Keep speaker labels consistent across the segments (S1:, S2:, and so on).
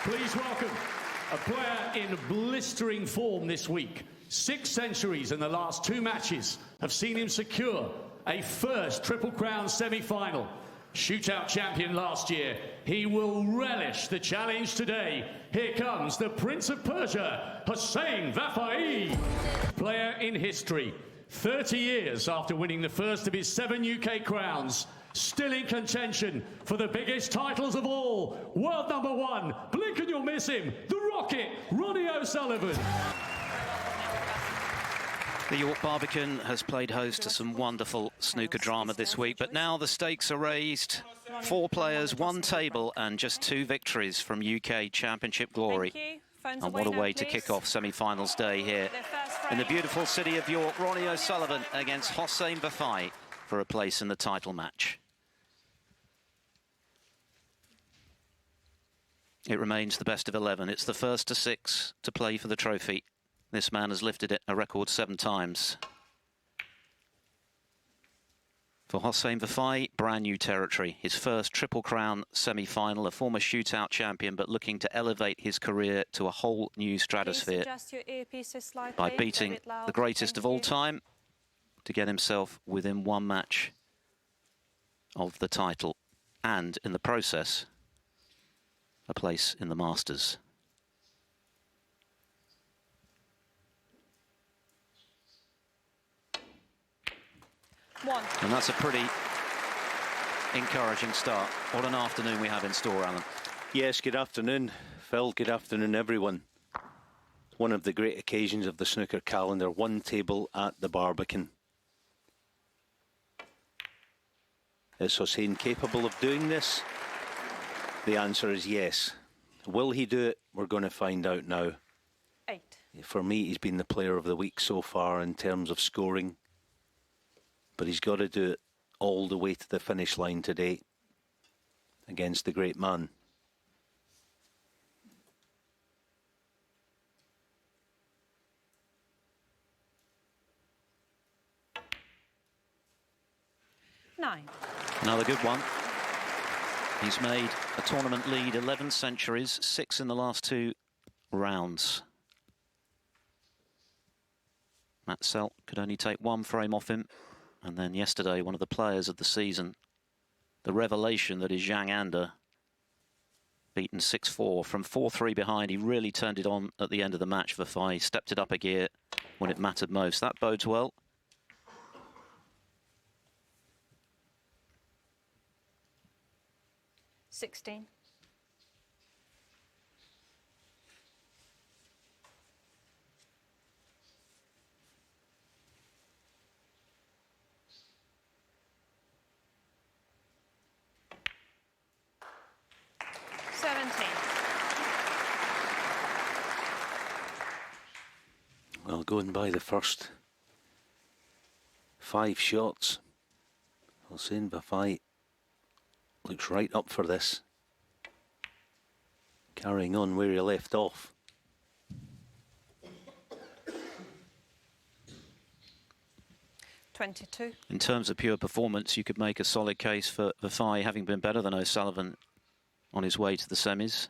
S1: Please welcome a player in blistering form this week. 6 centuries in the last 2 matches have seen him secure a first Triple Crown semi-final. Shootout champion last year, he will relish the challenge today. Here comes the Prince of Persia, Hossein Vafaei. Player in history, 30 years after winning the first of his 7 UK crowns, still in contention for the biggest titles of all. World number 1, blink and you'll miss him, the Rocket, Ronnie O'Sullivan.
S2: The York Barbican has played host to some wonderful snooker drama this week, but now the stakes are raised. 4 players, 1 table, and just 2 victories from UK Championship glory. And what a way to kick off semi-finals day here in the beautiful city of York. Ronnie O'Sullivan against Hossein Vafaei for a place in the title match. It remains the best of 11. It's the first to 6 to play for the trophy. This man has lifted it a record 7 times. For Hossein Vafaei, brand new territory. His first Triple Crown semi-final, a former shootout champion, but looking to elevate his career to a whole new stratosphere by beating the greatest of all time to get himself within 1 match of the title and, in the process, a place in the Masters. And that's a pretty encouraging start. What an afternoon we have in store, Alan.
S3: Yes, good afternoon, Phil. Good afternoon, everyone. One of the great occasions of the snooker calendar, 1 table at the Barbican. Is Hossein capable of doing this? The answer is yes. Will he do it? We're going to find out now.
S4: 8.
S3: For me, he's been the player of the week so far in terms of scoring. But he's got to do it all the way to the finish line today against the great man.
S4: Nine.
S2: Another good one. He's made a tournament lead 11 centuries, 6 in the last 2 rounds. Matt Selt could only take 1 frame off him. And then yesterday, one of the players of the season, the revelation that is Zhang Anda, beaten 6-4 from 4-3 behind. He really turned it on at the end of the match. Vafaei stepped it up a gear when it mattered most. That bodes well.
S4: $16. 17.
S3: Well, going by the first 5 shots, Hossein Vafaei looks right up for this. Carrying on where he left off.
S4: $22.
S2: In terms of pure performance, you could make a solid case for Vafaei having been better than O'Sullivan on his way to the semis.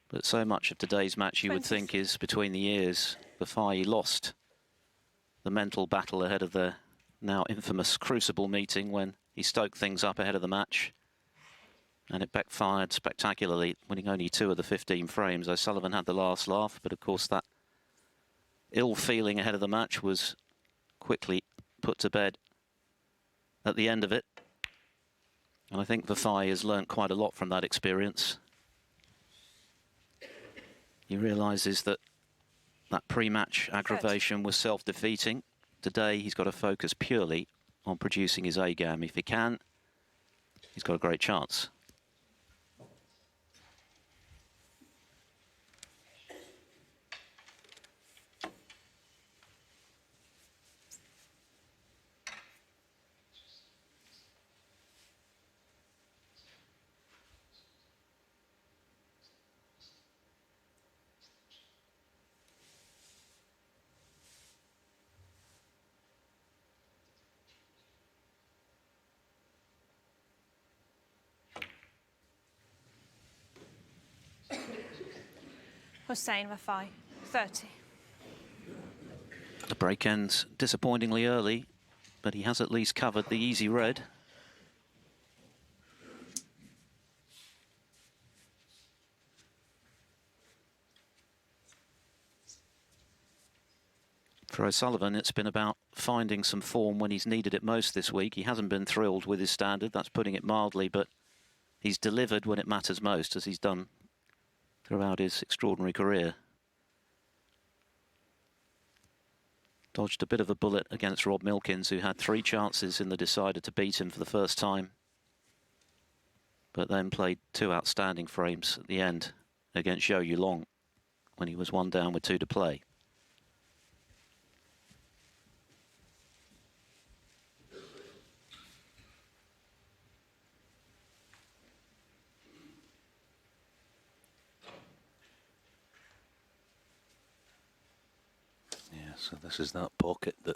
S2: But so much of today's match, you would think, is between the ears. Vafaei lost the mental battle ahead of the now infamous Crucible meeting when he stoked things up ahead of the match. And it backfired spectacularly, winning only 2 of the 15 frames. O'Sullivan had the last laugh, but of course that ill feeling ahead of the match was quickly put to bed at the end of it. And I think Vafaei has learnt quite a lot from that experience. He realises that that pre-match aggravation was self-defeating. Today he's got to focus purely on producing his A-game. If he can, he's got a great chance.
S4: Hossein, Vafaei, 30.
S2: The break ends disappointingly early, but he has at least covered the easy red. For O'Sullivan, it's been about finding some form when he's needed it most this week. He hasn't been thrilled with his standard, that's putting it mildly, but he's delivered when it matters most, as he's done throughout his extraordinary career. Dodged a bit of a bullet against Rob Milkins, who had 3 chances in the decider to beat him for the first time, but then played 2 outstanding frames at the end against Zhou Yulong when he was 1 down with 2 to play.
S3: So this is that pocket that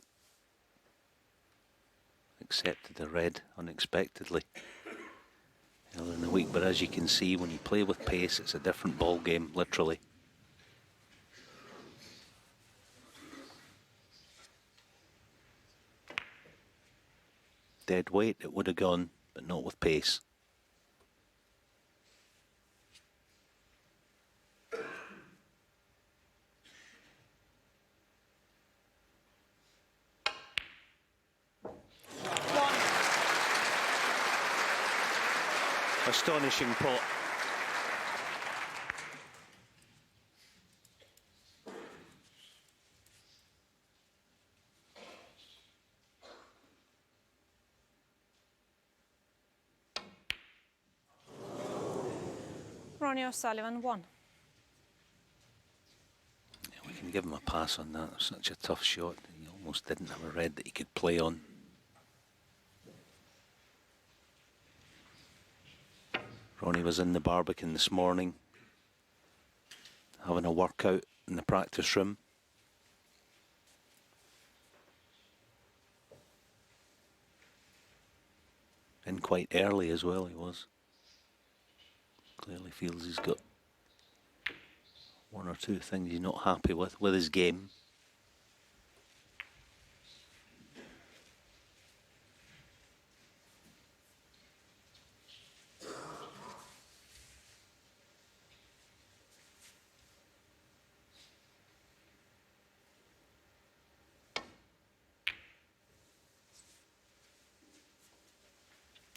S3: accepted the red unexpectedly earlier in the week. But as you can see, when you play with pace, it's a different ball game, literally. Dead weight, it would have gone, but not with pace. Astonishing pot.
S4: Ronnie O'Sullivan, 1.
S3: Yeah, we can give him a pass on that. It was such a tough shot. He almost didn't have a red that he could play on. Ronnie was in the Barbican this morning, having a workout in the practice room. In quite early as well, he was. Clearly feels he's got 1 or 2 things he's not happy with his game.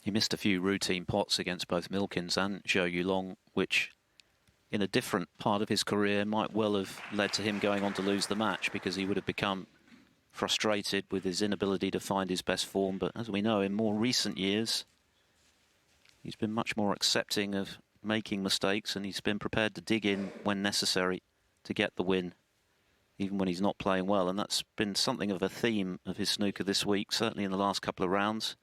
S2: He missed a few routine pots against both Milkins and Zhou Yulong, which in a different part of his career might well have led to him going on to lose the match, because he would have become frustrated with his inability to find his best form. But as we know, in more recent years, he's been much more accepting of making mistakes, and he's been prepared to dig in when necessary to get the win, even when he's not playing well. And that's been something of a theme of his snooker this week, certainly in the last couple of rounds.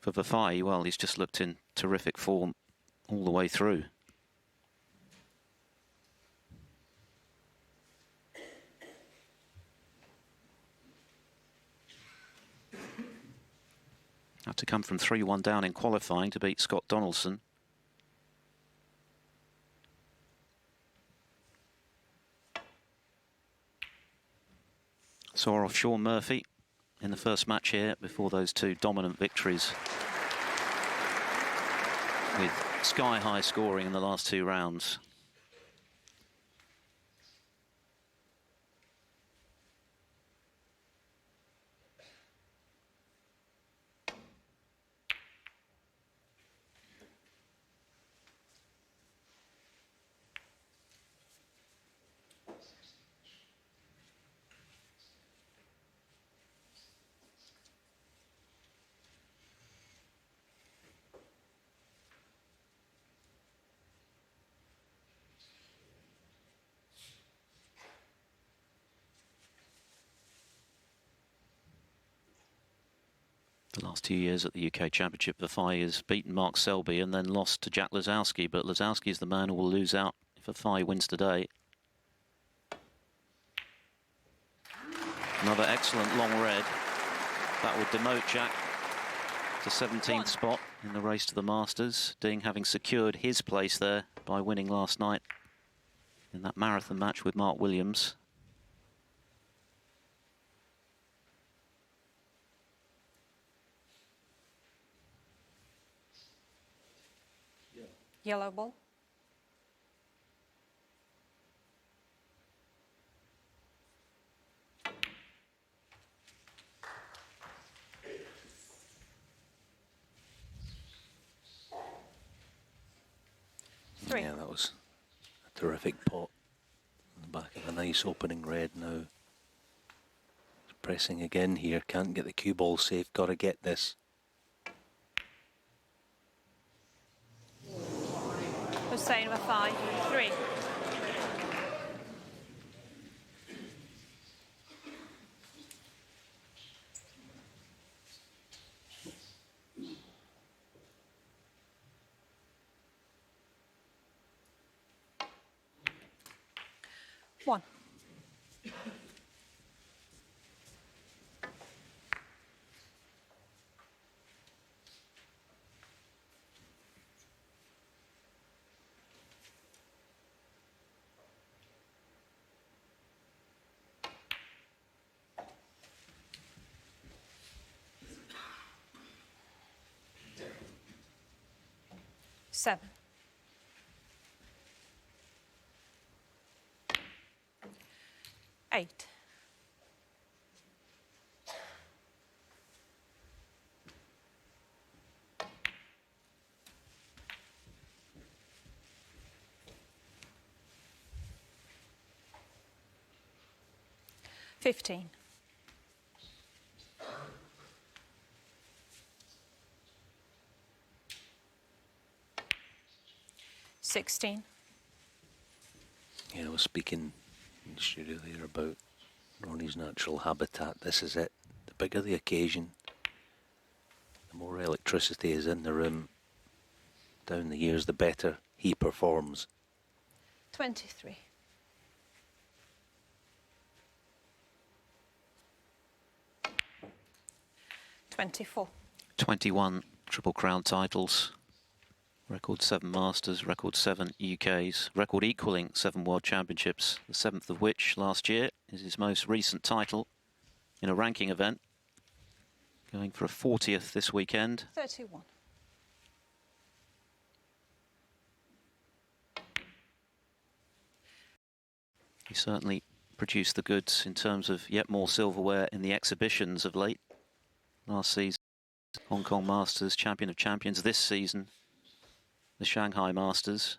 S2: For Vafaei, well, he's just looked in terrific form all the way through. Had to come from 3-1 down in qualifying to beat Scott Donaldson. Saw off Sean Murphy in the first match here before those 2 dominant victories, with sky-high scoring in the last 2 rounds. The last 2 years at the UK Championship, Vafaei has beaten Mark Selby and then lost to Jack Lazowski, but Lazowski is the man who will lose out if Vafaei wins today. Another excellent long red. That would demote Jack to 17th spot in the race to the Masters. Ding having secured his place there by winning last night in that marathon match with Mark Williams.
S4: Yellow ball. Three.
S3: Yeah, that was a terrific pot on the back of a nice opening red now. He's pressing again here, can't get the cue ball safe, got to get this.
S4: Hossein, Vafaei, 3. One. Seven. Eight. $15. 16.
S3: Yeah, I was speaking in the studio there about Ronnie's natural habitat. This is it. The bigger the occasion, the more electricity is in the room. Down the years, the better he performs.
S4: 23. $24.
S2: 21 Triple Crown titles. Record 7 Masters, record 7 UKs, record equaling 7 World Championships, the 7th of which last year is his most recent title in a ranking event. Going for a 40th this weekend.
S4: 31.
S2: He certainly produced the goods in terms of yet more silverware in the exhibitions of late. Last season, Hong Kong Masters, Champion of Champions. This season, the Shanghai Masters.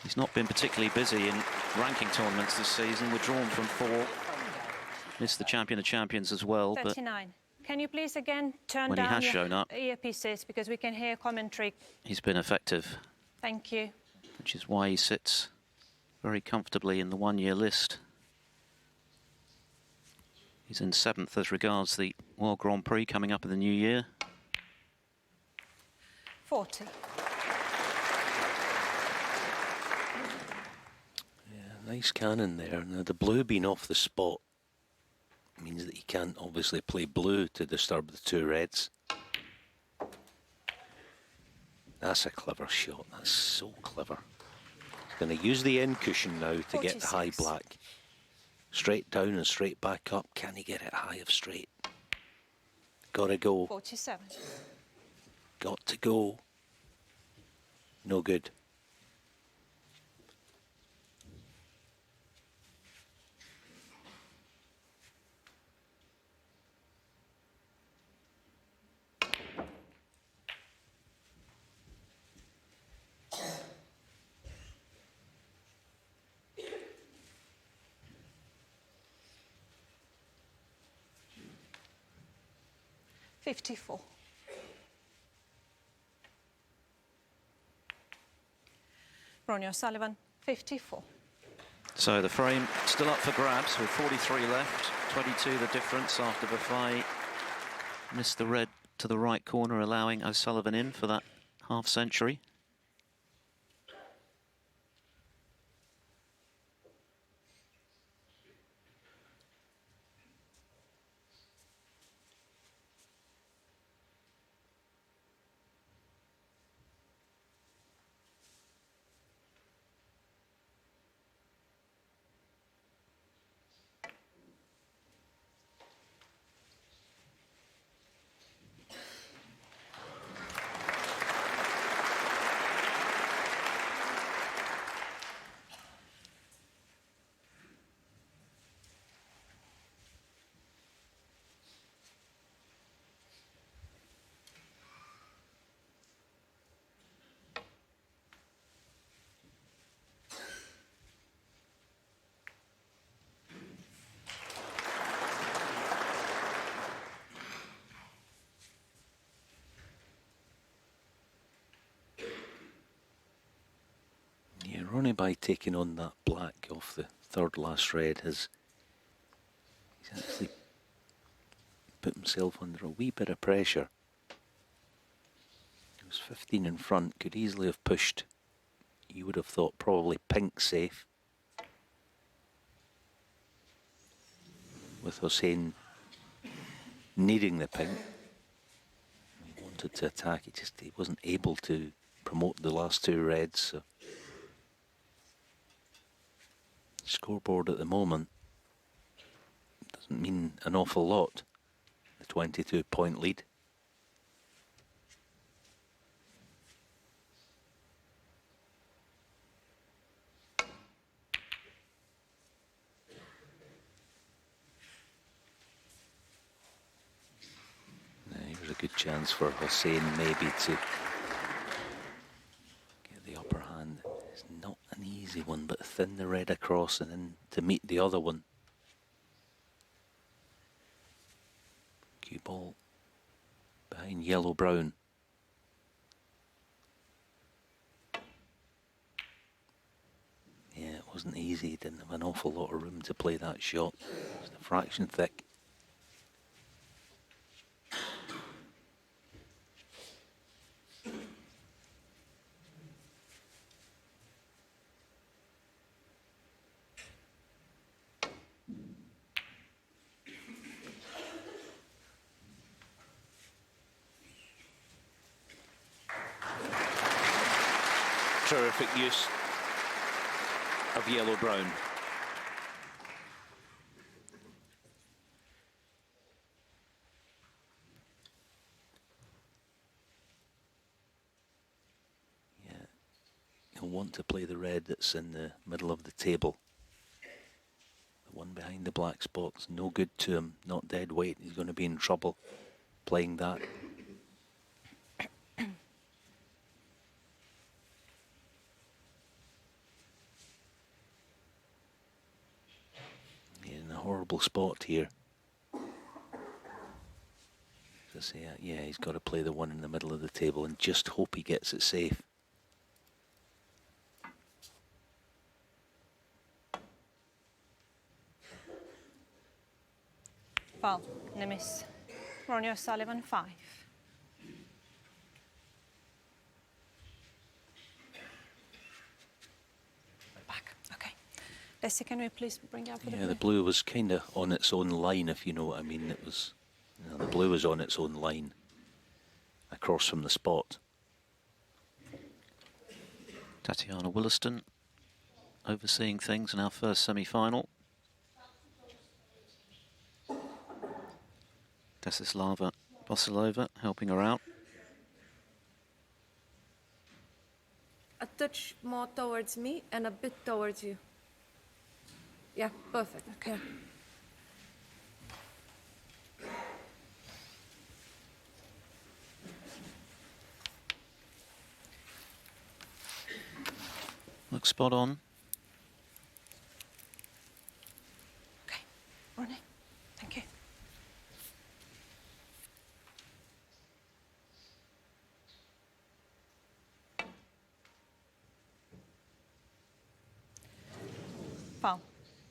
S2: He's not been particularly busy in ranking tournaments this season. Withdrawn from 4. Missed the Champion of Champions as well.
S4: 39. Can you please again turn
S2: when he
S4: down
S2: has
S4: your
S2: shown up,
S4: earpieces because we can hear commentary.
S2: He's been effective.
S4: Thank you.
S2: Which is why he sits very comfortably in the one-year list. He's in 7th as regards the World Grand Prix coming up in the new year.
S4: 40.
S3: Yeah, nice cannon there. Now the blue being off the spot means that he can't obviously play blue to disturb the 2 reds. That's a clever shot. That's so clever. He's going to use the end cushion now to
S4: 46.
S3: get the high black. Straight down and straight back up. Can he get it high of straight? Gotta go.
S4: 47.
S3: Got to go. No good.
S4: $54. Ronnie O'Sullivan, 54.
S2: So the frame still up for grabs with 43 left. 22 the difference after Vafaei missed the red to the right corner, allowing O'Sullivan in for that half century.
S3: Ronnie, by taking on that black off the third last red, he's actually put himself under a wee bit of pressure. He was 15 in front, could easily have pushed. You would have thought probably pink safe, with Hossein needing the pink. He wanted to attack, he wasn't able to promote the last two reds. So scoreboard at the moment doesn't mean an awful lot. The 22-point lead. Here's a good chance for Hossein maybe to get the upper hand. It's not an easy one, but thin the red across and then to meet the other one. Cue ball behind yellow-brown. Yeah, it wasn't easy. He didn't have an awful lot of room to play that shot. It's a fraction thick. Terrific use of yellow-brown. Yeah, he'll want to play the red that's in the middle of the table. The one behind the black spot's no good to him, not dead weight. He's going to be in trouble playing that. Horrible spot here. As I say, yeah, he's got to play the one in the middle of the table and just hope he gets it safe.
S4: Foul, and a miss. Ronnie O'Sullivan, 5. Back, okay. Leslie, can we please bring out for the
S3: Yeah, the blue was kind of on its own line, if you know what I mean. It was, you know, the blue was on its own line across from the spot.
S2: Tatiana Williston overseeing things in our first semi-final. Desislava Bosilova helping her out.
S5: A touch more towards me and a bit towards you. Yeah, perfect. Okay.
S2: Looks spot on.
S4: Okay, Ronnie, thank you. Foul,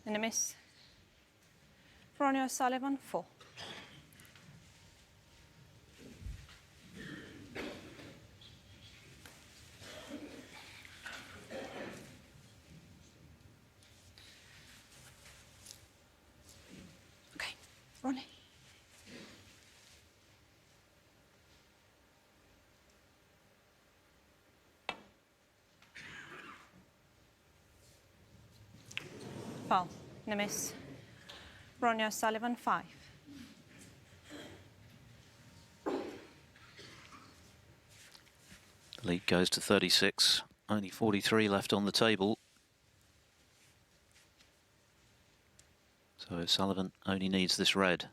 S4: and a miss. Ronnie O'Sullivan, 4. Okay, Ronnie. Foul, and a miss. Ronnie O'Sullivan, 5.
S2: The lead goes to 36. Only 43 left on the table. So O'Sullivan only needs this red.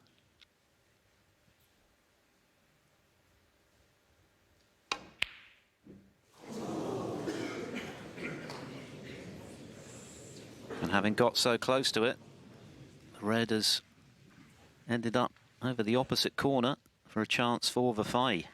S2: And having got so close to it, the red has ended up over the opposite corner for a chance for Vafaei.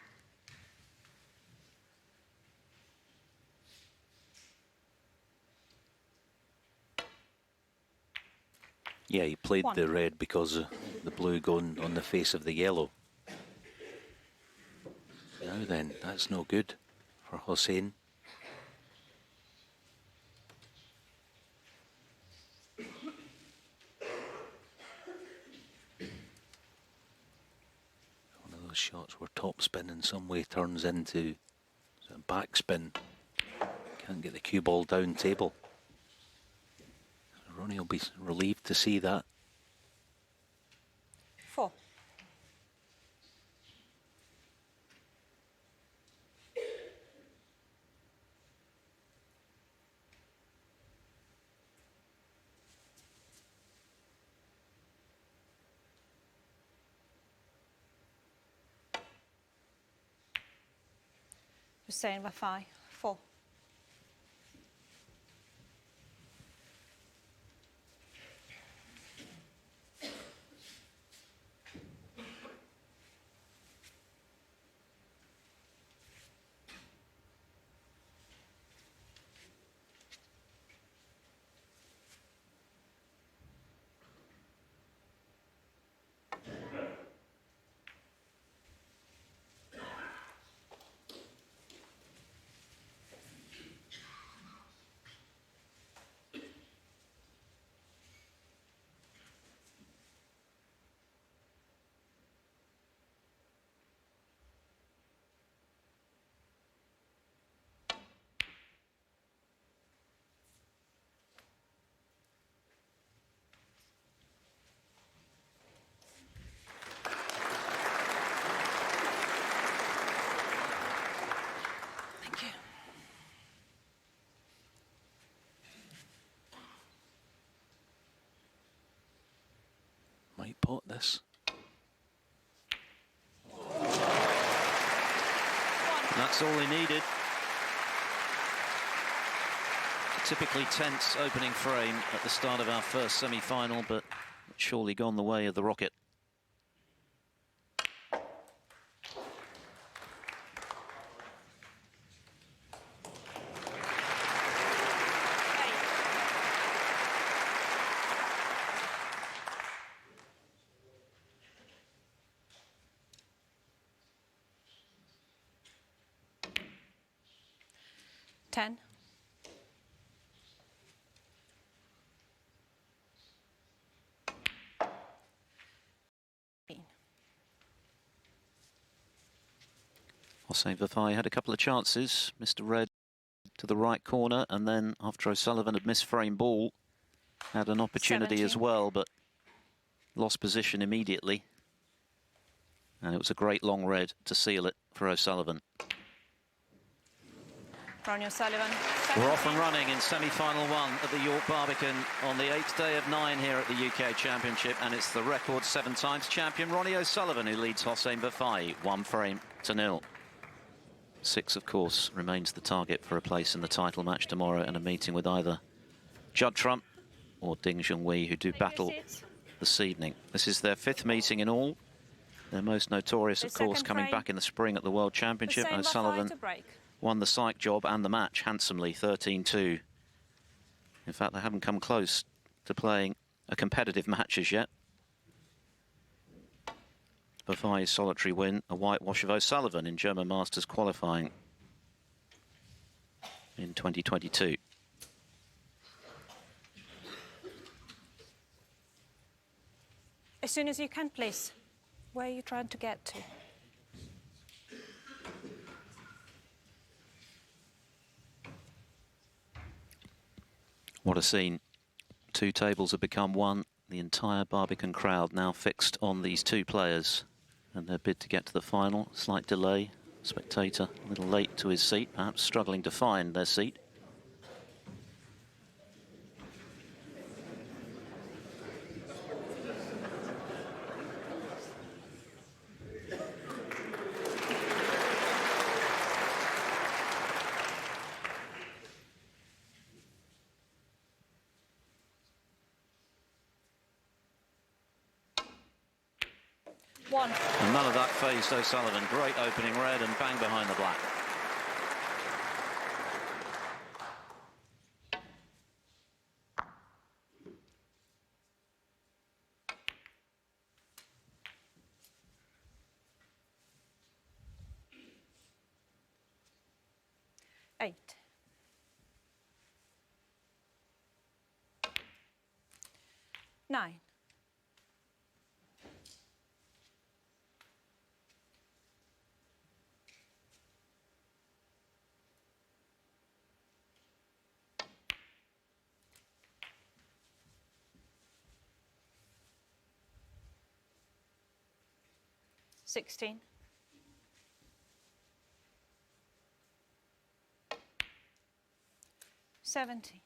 S3: Yeah, he played
S4: 1.
S3: the red because of the blue going on the face of the yellow. Now then, that's no good for Hossein. One of those shots where topspin in some way turns into sort of backspin. Can't get the cue ball down table. Ronnie will be relieved to see that.
S4: 4. Hossein, Vafaei, 4. Thank you.
S3: Might pot this.
S2: That's all he needed. Typically tense opening frame at the start of our first semi-final, but it's surely gone the way of the rocket.
S4: Ten.
S2: Hossein Vafaei had a couple of chances. Mr. Red to the right corner, and then after O'Sullivan had missed frame ball, had an opportunity as
S4: 17.
S2: well, but lost position immediately. And it was a great long red to seal it for O'Sullivan.
S4: Ronnie O'Sullivan.
S2: We're off and
S4: 17.
S2: running in semi-final 1 of the York Barbican on the 8th day of 9 here at the UK Championship, and it's the record 7 times champion Ronnie O'Sullivan who leads Hossein Vafaei 1-0. 6, of course, remains the target for a place in the title match tomorrow and a meeting with either Judd Trump or Ding Junhui, who do battle this evening. This is their 5th meeting in all. Their most notorious, of course, coming back in the spring at the World Championship.
S4: Hossein
S2: O'Sullivan
S4: Vafaei to break.
S2: won the psych job and the match handsomely, 13-2. In fact, they haven't come close to playing a competitive match as yet. Vafaei's solitary win, a whitewash of O'Sullivan in German Masters qualifying in 2022.
S4: As soon as you can, please. Where are you trying to get to?
S2: What a scene. 2 tables have become 1. The entire Barbican crowd now fixed on these 2 players and their bid to get to the final. Slight delay. Spectator a little late to his seat, perhaps struggling to find their seat. And none of that phased O'Sullivan. Great opening red and bang behind the black.
S4: 8. 9. 16. 17.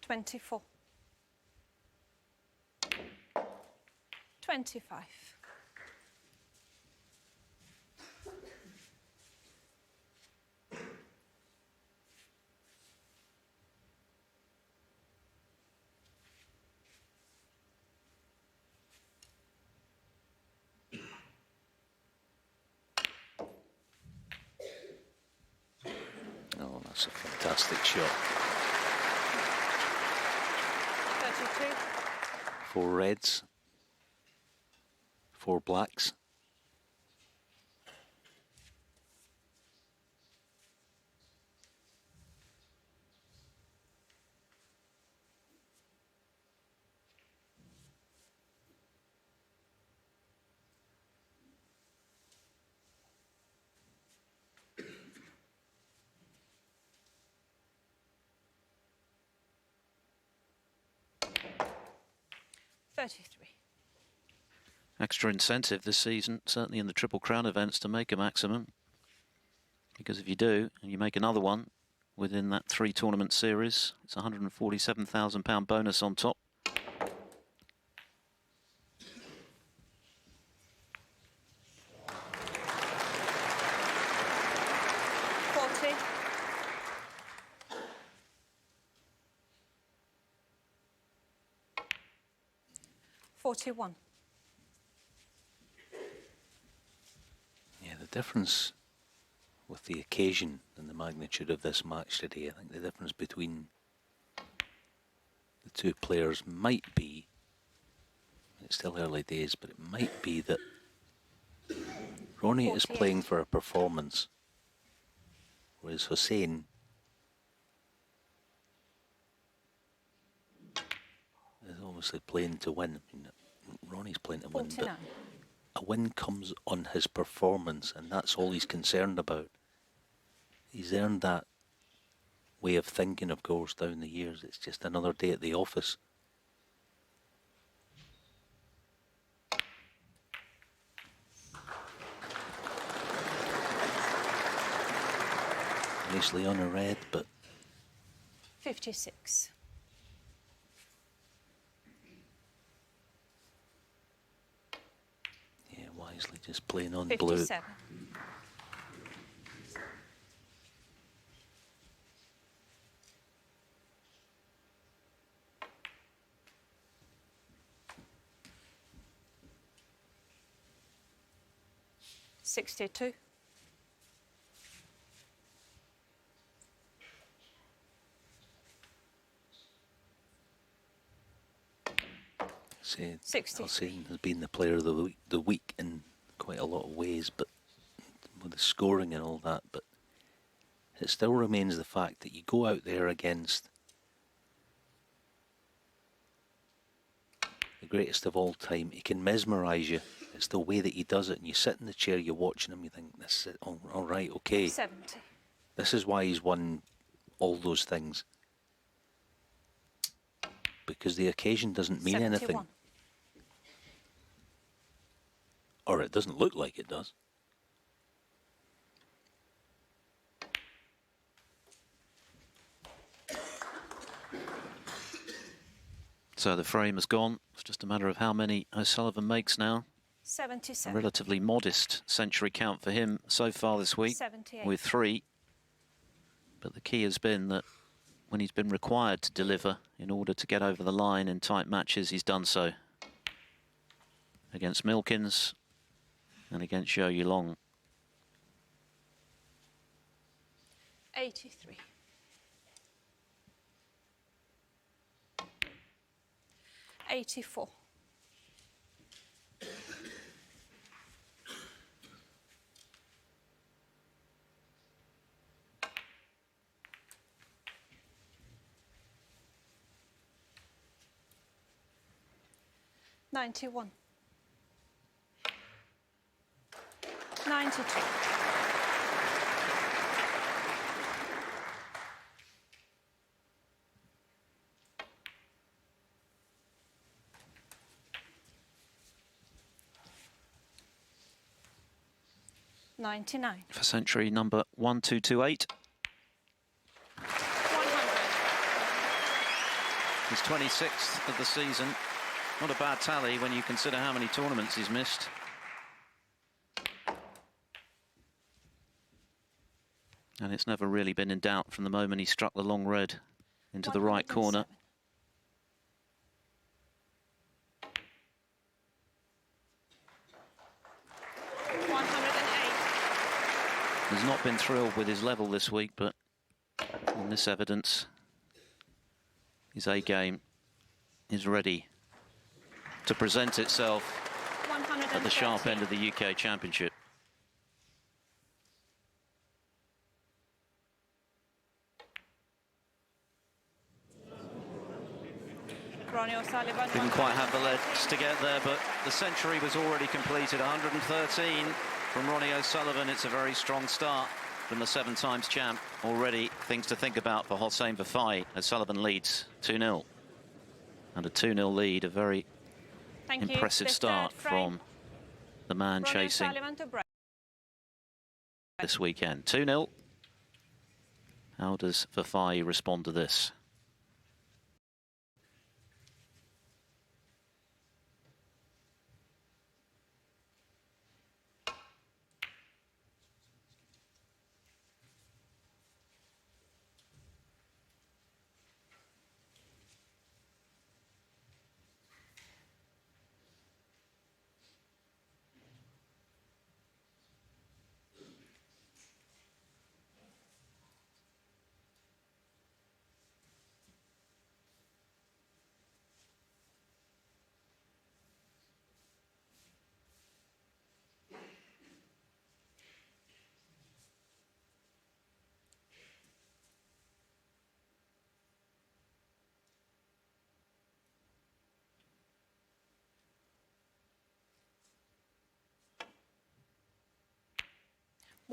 S4: 24. 25.
S3: Oh, that's a fantastic shot.
S4: 32.
S3: 4 reds, 4 blacks.
S2: Extra incentive this season, certainly in the Triple Crown events, to make a maximum. Because if you do, and you make another one within that 3-tournament series, it's a £147,000 bonus on top.
S4: $41.
S3: Yeah, the difference with the occasion and the magnitude of this match today, I think the difference between the two players might be, it's still early days, but it might be that Ronnie is
S4: 48.
S3: playing for a performance, whereas Hossein is obviously playing to win. I mean, Ronnie's playing to win,
S4: 49.
S3: but a win comes on his performance, and that's all he's concerned about. He's earned that way of thinking, of course, down the years. It's just another day at the office. Nicely on a red, but
S4: 56.
S3: yeah, wisely just playing on blue.
S4: 57. 62. 60.
S3: Hossein has been the player of the week in quite a lot of ways, but with the scoring and all that. But it still remains the fact that you go out there against the greatest of all time. He can mesmerise you. It's the way that he does it, and you sit in the chair, you're watching him, you think, "This is it. Oh, all right, okay.
S4: 70.
S3: This is why he's won all those things." Because the occasion doesn't mean
S4: 71.
S3: anything. Or it doesn't look like it does.
S2: So the frame has gone. It's just a matter of how many O'Sullivan makes now. A
S4: 77.
S2: relatively modest century count for him so far this week,
S4: 78.
S2: with 3. But the key has been that when he's been required to deliver in order to get over the line in tight matches, he's done so. Against Milkins and against Zhou Yulong.
S4: 83. 84. 91. 92. 99.
S2: For century number 1228.
S4: 100.
S2: His 26th of the season. Not a bad tally when you consider how many tournaments he's missed. And it's never really been in doubt from the moment he struck the long red into the right corner.
S4: 108.
S2: He's not been thrilled with his level this week, but on this evidence, his A game is ready to present itself at the sharp end of the UK Championship.
S4: Ronnie O'Sullivan.
S2: Didn't quite have the legs to get there, but the century was already completed. 113 from Ronnie O'Sullivan. It's a very strong start from the 7 times champ. Already things to think about for Hossein Vafaei. O'Sullivan leads 2-0. And a 2-0 lead, a very impressive start from the man
S4: Ronnie
S2: chasing
S4: O'Sullivan to break.
S2: this weekend. 2-0. How does Vafaei respond to this?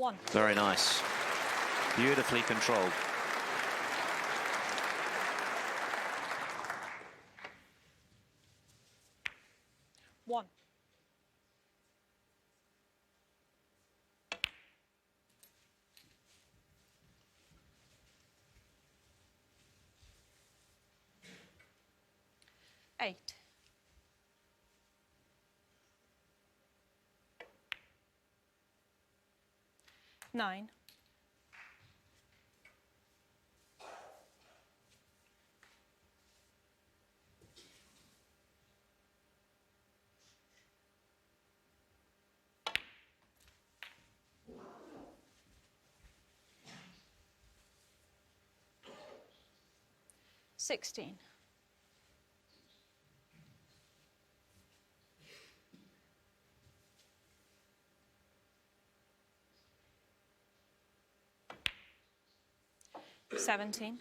S4: One.
S2: Very nice. Beautifully controlled.
S4: One. Eight. 9. 16. 17.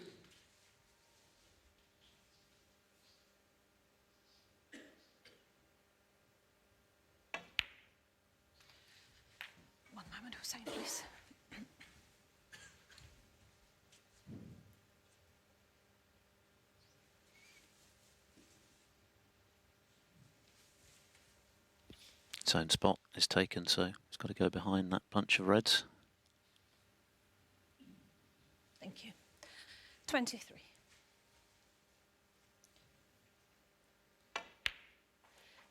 S4: 1 moment, Hossein, please.
S2: Its own spot is taken, so it's got to go behind that bunch of reds.
S4: Thank you. 23.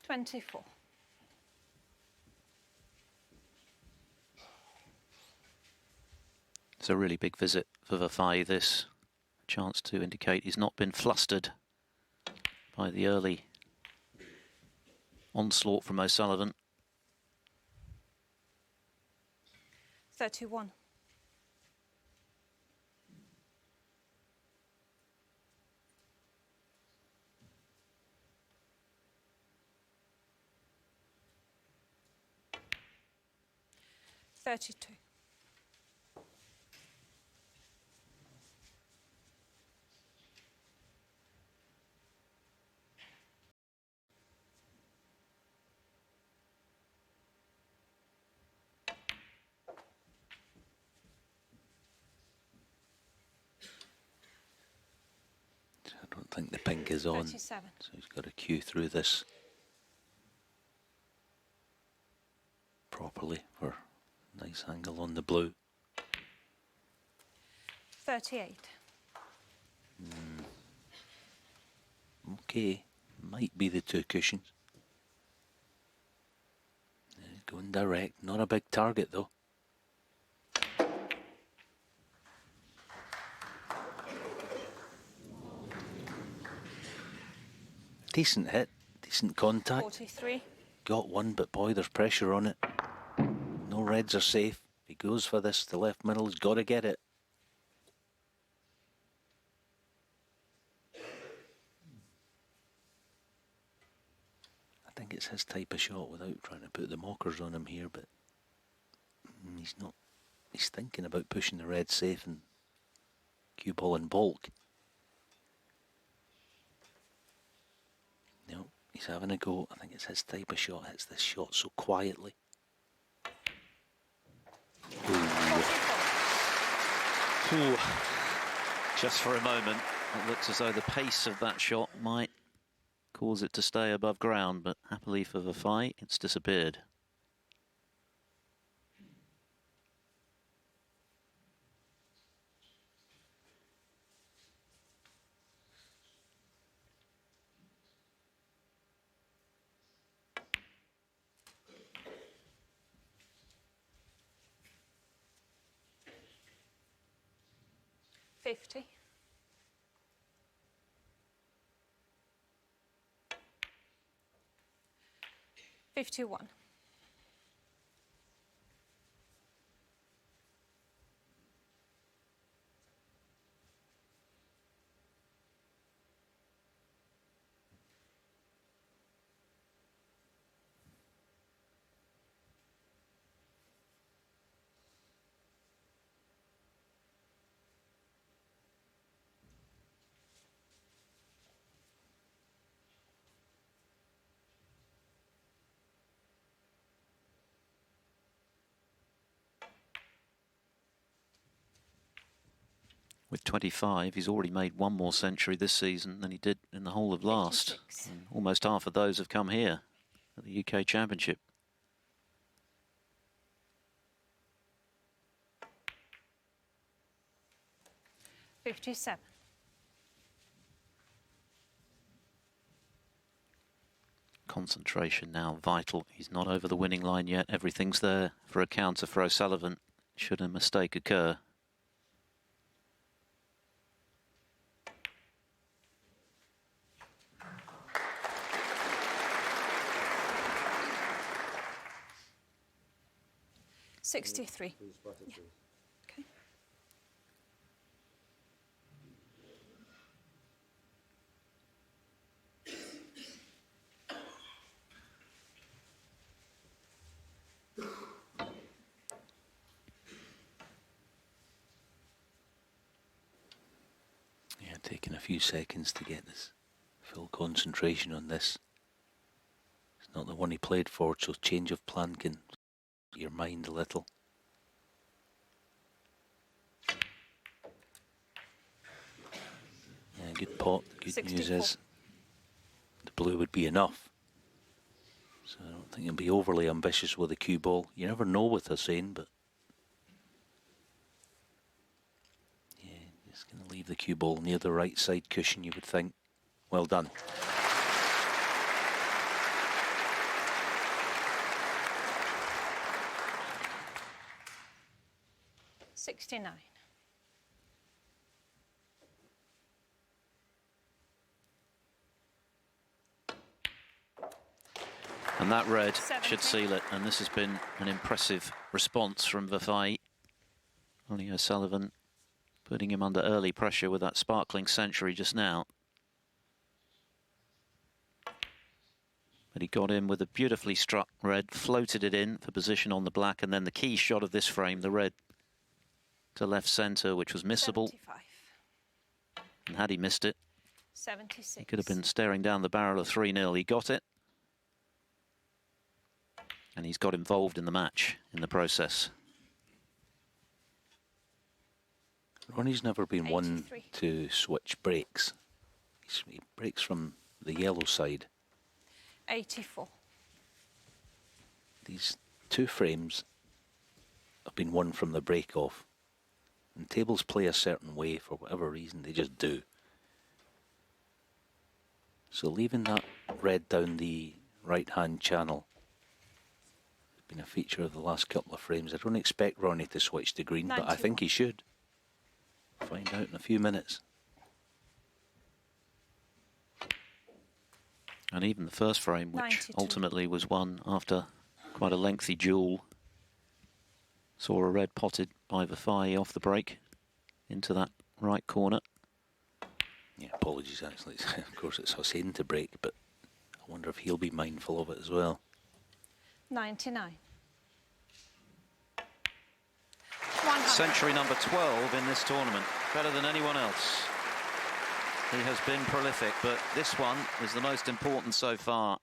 S4: 24.
S2: 'It's a really big visit for Vafaei, this. A chance to indicate he's not been flustered by the early onslaught from O'Sullivan.
S4: 31. $32.
S3: I don't think the pink is on,
S4: 37.
S3: so he's got to cue through this properly for a nice angle on the blue.
S4: 38.
S3: Okay, might be the two cushions. Going direct, not a big target though. Decent hit, decent contact.
S4: 43.
S3: Got one, but boy, there's pressure on it. No reds are safe. If he goes for this, the left middle, he's got to get it. I think it's his type of shot without trying to put the mockers on him here, but he's not. He's thinking about pushing the red safe and cue ball in bulk. No, he's having a go. I think it's his type of shot. Hits this shot so quietly.
S2: Ooh. Just for a moment, it looks as though the pace of that shot might cause it to stay above ground, but happily for Vafaei, it's disappeared.
S4: $50. 51.
S2: With 25, he's already made one more century this season than he did in the whole of last.
S4: 56.
S2: And almost half of those have come here at the UK Championship.
S4: $57.
S2: Concentration now vital. He's not over the winning line yet. Everything's there for a counter for O'Sullivan should a mistake occur.
S4: $63. Yeah. Okay.
S3: Yeah, taking a few seconds to get this full concentration on this. It's not the one he played for, so change of plan can your mind a little. Yeah, good pot. Good
S4: 64.
S3: news is the blue would be enough. So I don't think he'll be overly ambitious with the cue ball. You never know with Hossein, but yeah, just going to leave the cue ball near the right side cushion, you would think. Well done.
S4: $69.
S2: And that red
S4: 70.
S2: should seal it. And this has been an impressive response from Vafaei. Ronnie O'Sullivan putting him under early pressure with that sparkling century just now. But he got in with a beautifully struck red, floated it in for position on the black, and then the key shot of this frame, the red to left centre, which was missable.
S4: 75.
S2: And had he missed it,
S4: 76.
S2: he could have been staring down the barrel of 3-0. He got it. And he's got involved in the match in the process.
S3: Ronnie's never been one
S4: 83.
S3: to switch breaks. He breaks from the yellow side.
S4: 84.
S3: These two frames have been won from the break off. And tables play a certain way for whatever reason, they just do. So leaving that red down the right-hand channel has been a feature of the last couple of frames. I don't expect Ronnie to switch to green, but I think he should. Find out in a few minutes.
S2: And even the first frame, which
S4: 92.
S2: ultimately was won after quite a lengthy duel, saw a red potted by Vafaei off the break into that right corner.
S3: Yeah, apologies actually. Of course it's Hossein to break, but I wonder if he'll be mindful of it as well.
S4: 99.
S2: Century number 12 in this tournament, better than anyone else. He has been prolific, but this one is the most important so far.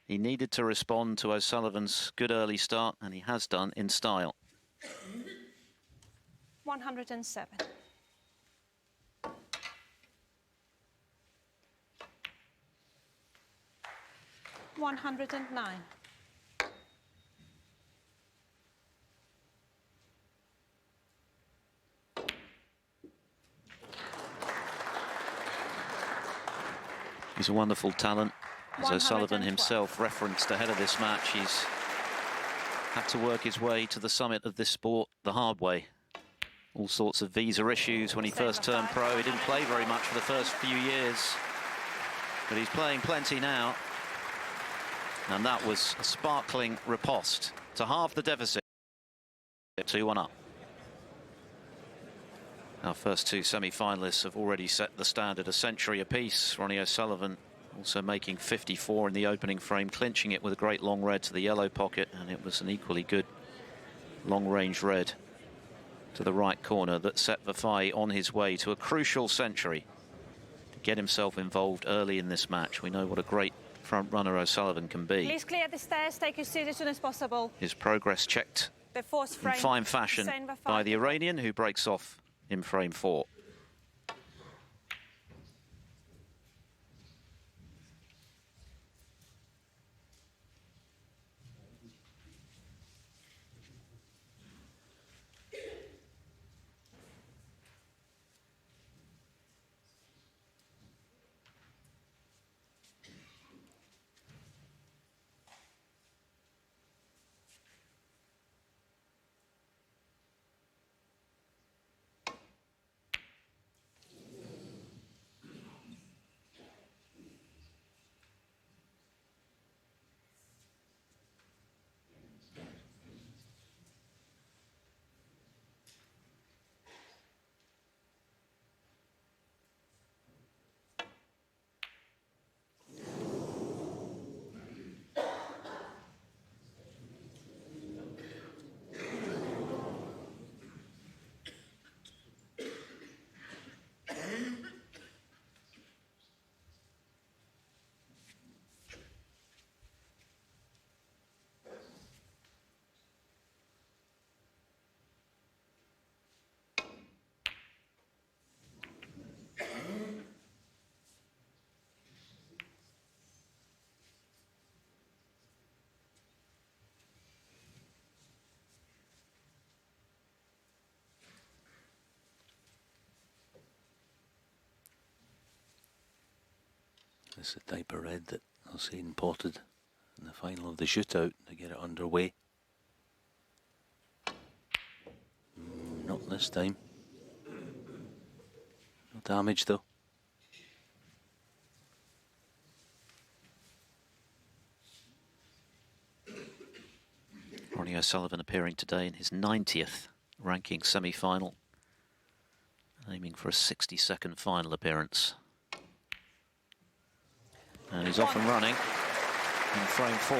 S2: He needed to respond to O'Sullivan's good early start, and he has done in style.
S4: 107. 109.
S2: He's a wonderful talent. As O'Sullivan
S4: 112.
S2: himself referenced ahead of this match, he's had to work his way to the summit of this sport the hard way. All sorts of visa issues when he first turned pro. He didn't play very much for the first few years, but he's playing plenty now. And that was a sparkling riposte to halve the deficit. 2-1 up. Our first two semi-finalists have already set the standard, a century apiece. Ronnie O'Sullivan also making 54 in the opening frame, clinching it with a great long red to the yellow pocket, and it was an equally good long-range red to the right corner that set Vafaei on his way to a crucial century to get himself involved early in this match. We know what a great front runner O'Sullivan can be.
S4: Please clear the stairs, take your seat as soon as possible.
S2: His progress checked
S4: The fourth
S2: in
S4: frame.
S2: fine fashion
S4: Hossein Vafaei.
S2: by the Iranian, who breaks off in frame 4.
S3: This is the type of red that Hossein potted in the final of the shootout to get it underway. Not this time. No damage though.
S2: Ronnie O'Sullivan appearing today in his 90th ranking semi-final, aiming for a 62nd final appearance. And he's off and running in frame 4.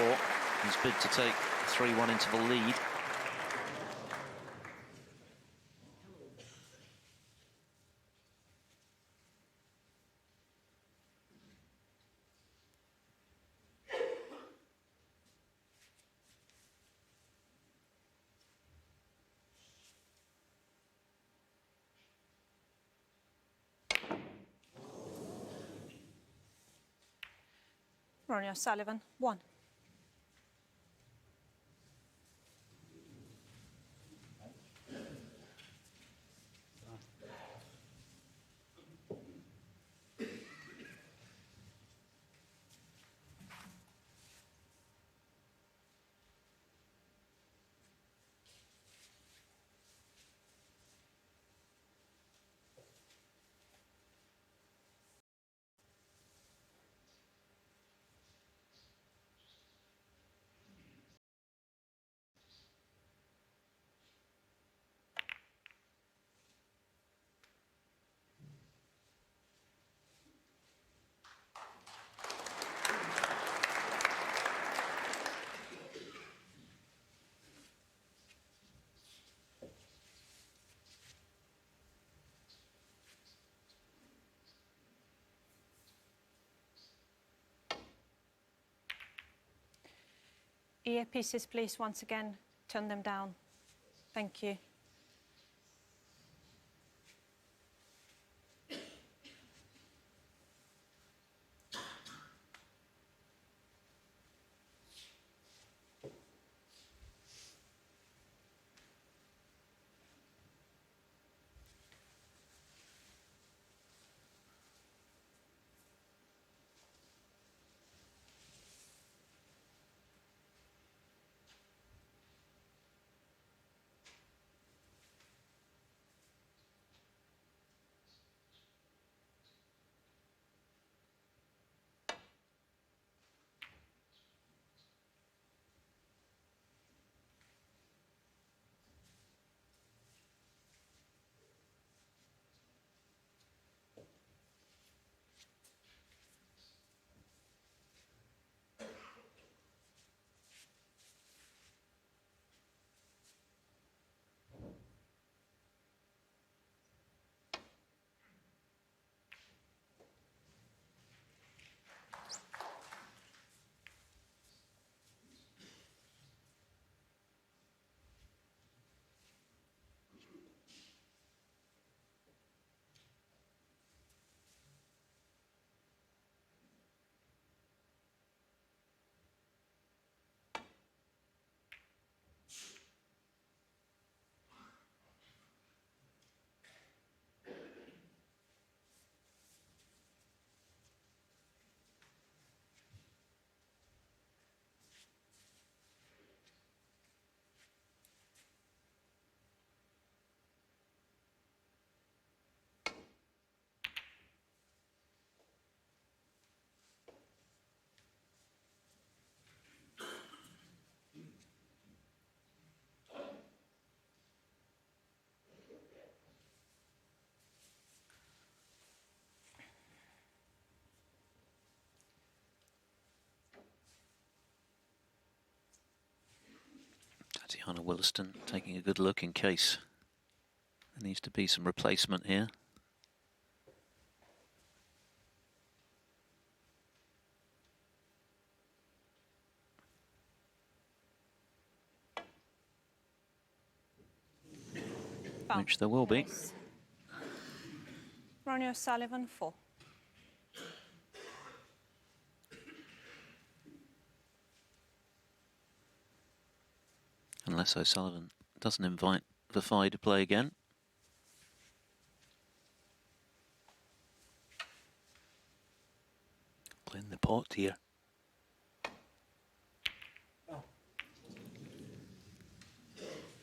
S2: He's bid to take 3-1 interval lead.
S4: Ronnie O'Sullivan, 1. Earpieces, please, once again, turn them down. Thank you.
S2: Tatiana Williston taking a good look in case there needs to be some replacement here. Which there will be.
S4: Ronnie O'Sullivan, 4.
S2: Unless O'Sullivan doesn't invite Vafaei to play again.
S3: Playing the pot here.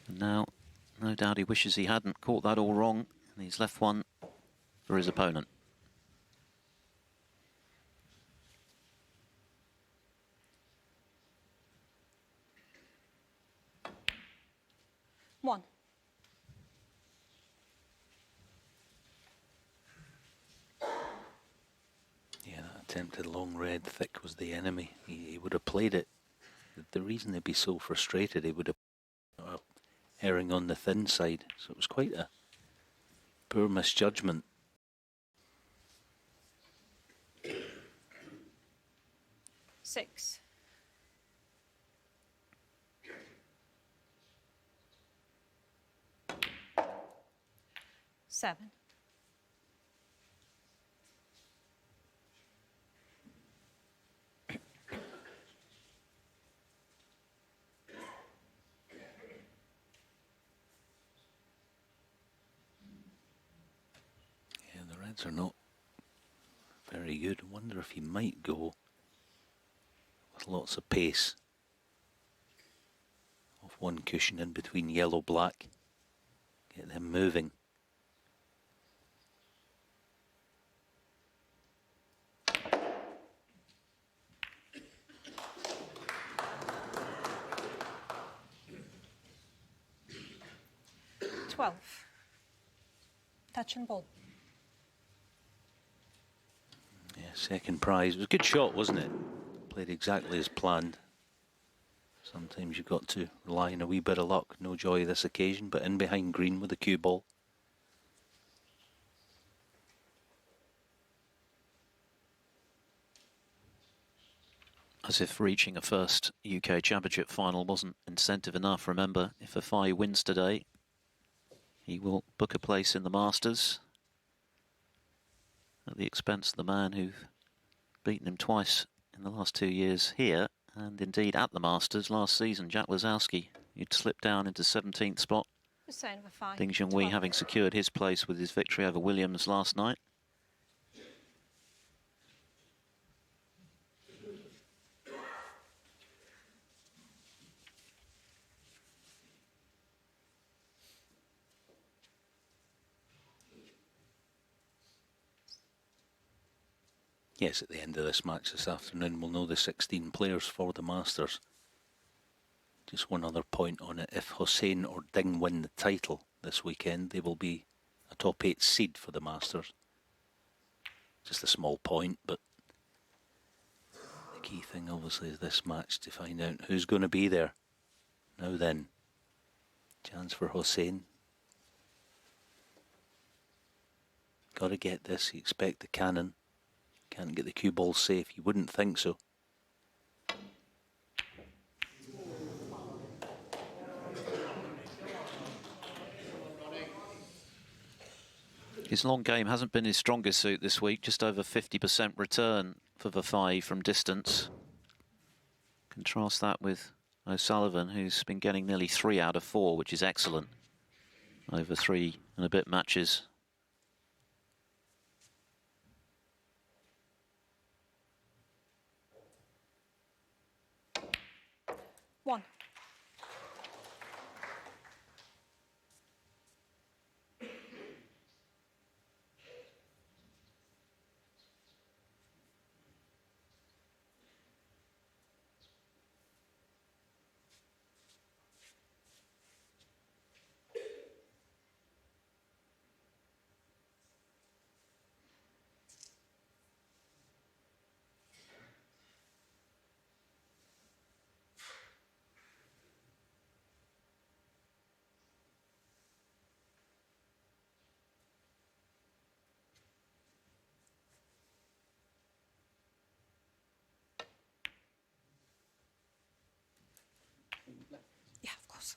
S2: And now, no doubt he wishes he hadn't caught that all wrong, and he's left one for his opponent.
S4: One.
S3: attempted long red, thick was the enemy. He would have played it. The reason they'd be so frustrated, he would have erring on the thin side. So it was quite a poor misjudgment.
S4: Six. Seven.
S3: Yeah, the reds are not very good. I wonder if he might go with lots of pace. Off one cushion in between yellow-black. Get them moving.
S4: 12. Touch and ball.
S3: Yeah, second prize. It was a good shot, wasn't it? Played exactly as planned. Sometimes you've got to rely on a wee bit of luck. No joy this occasion, but in behind green with the cue ball.
S2: As if reaching a first UK Championship final wasn't incentive enough. Remember, if Vafaei wins today, he will book a place in the Masters at the expense of the man who's beaten him twice in the last 2 years here, and indeed at the Masters last season, Jack Lazowski. He'd slipped down into 17th spot.
S4: Hossein Vafaei.
S2: Ding Junhui having secured his place with his victory over Williams last night.
S3: Yes, at the end of this match this afternoon, we'll know the 16 players for the Masters. Just one other point on it. If Hossein or Ding win the title this weekend, they will be a top 8 seed for the Masters. Just a small point, but the key thing obviously is this match to find out who's going to be there. Now then, chance for Hossein. Got to get this. You expect the cannon. Can't get the cue ball safe. You wouldn't think so.
S2: His long game hasn't been his strongest suit this week. Just over 50% return for Vafaei from distance. Contrast that with O'Sullivan, who's been getting nearly 3 out of 4, which is excellent over 3 and a bit matches.
S4: One. Yeah, of course.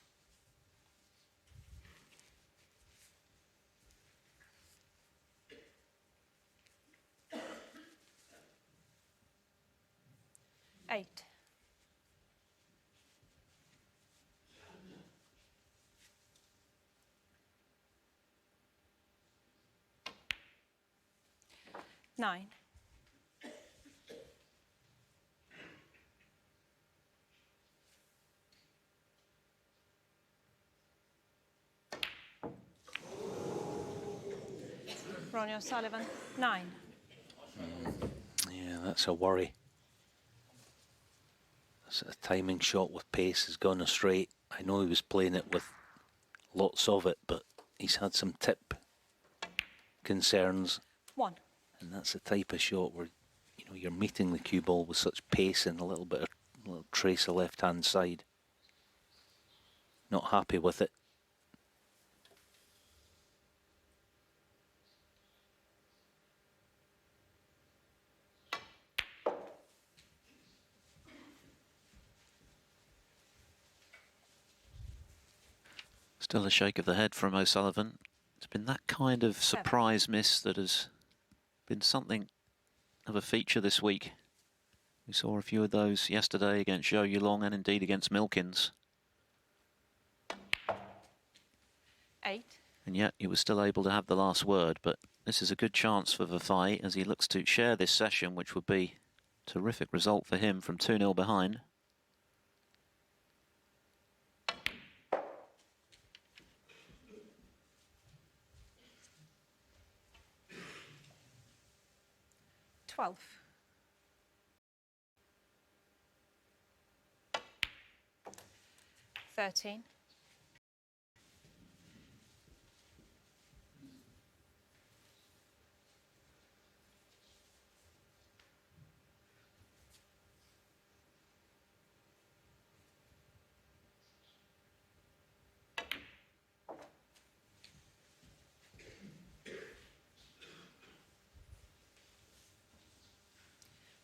S4: Eight. Nine. Ronnie O'Sullivan, 9.
S3: Yeah, that's a worry. That's a timing shot with pace has gone astray. I know he was playing it with lots of it, but he's had some tip concerns.
S4: 1.
S3: And that's the type of shot where, You know, you're meeting the cue ball with such pace and a little trace of left-hand side. Not happy with it.
S2: Still a shake of the head from O'Sullivan. It's been that kind of surprise miss that has been something of a feature this week. We saw a few of those yesterday against Zhou Yulong and indeed against Milkins.
S4: 8.
S2: And yet he was still able to have the last word, but this is a good chance for Vafaei as he looks to share this session, which would be a terrific result for him from 2-0 behind.
S4: $12. 13.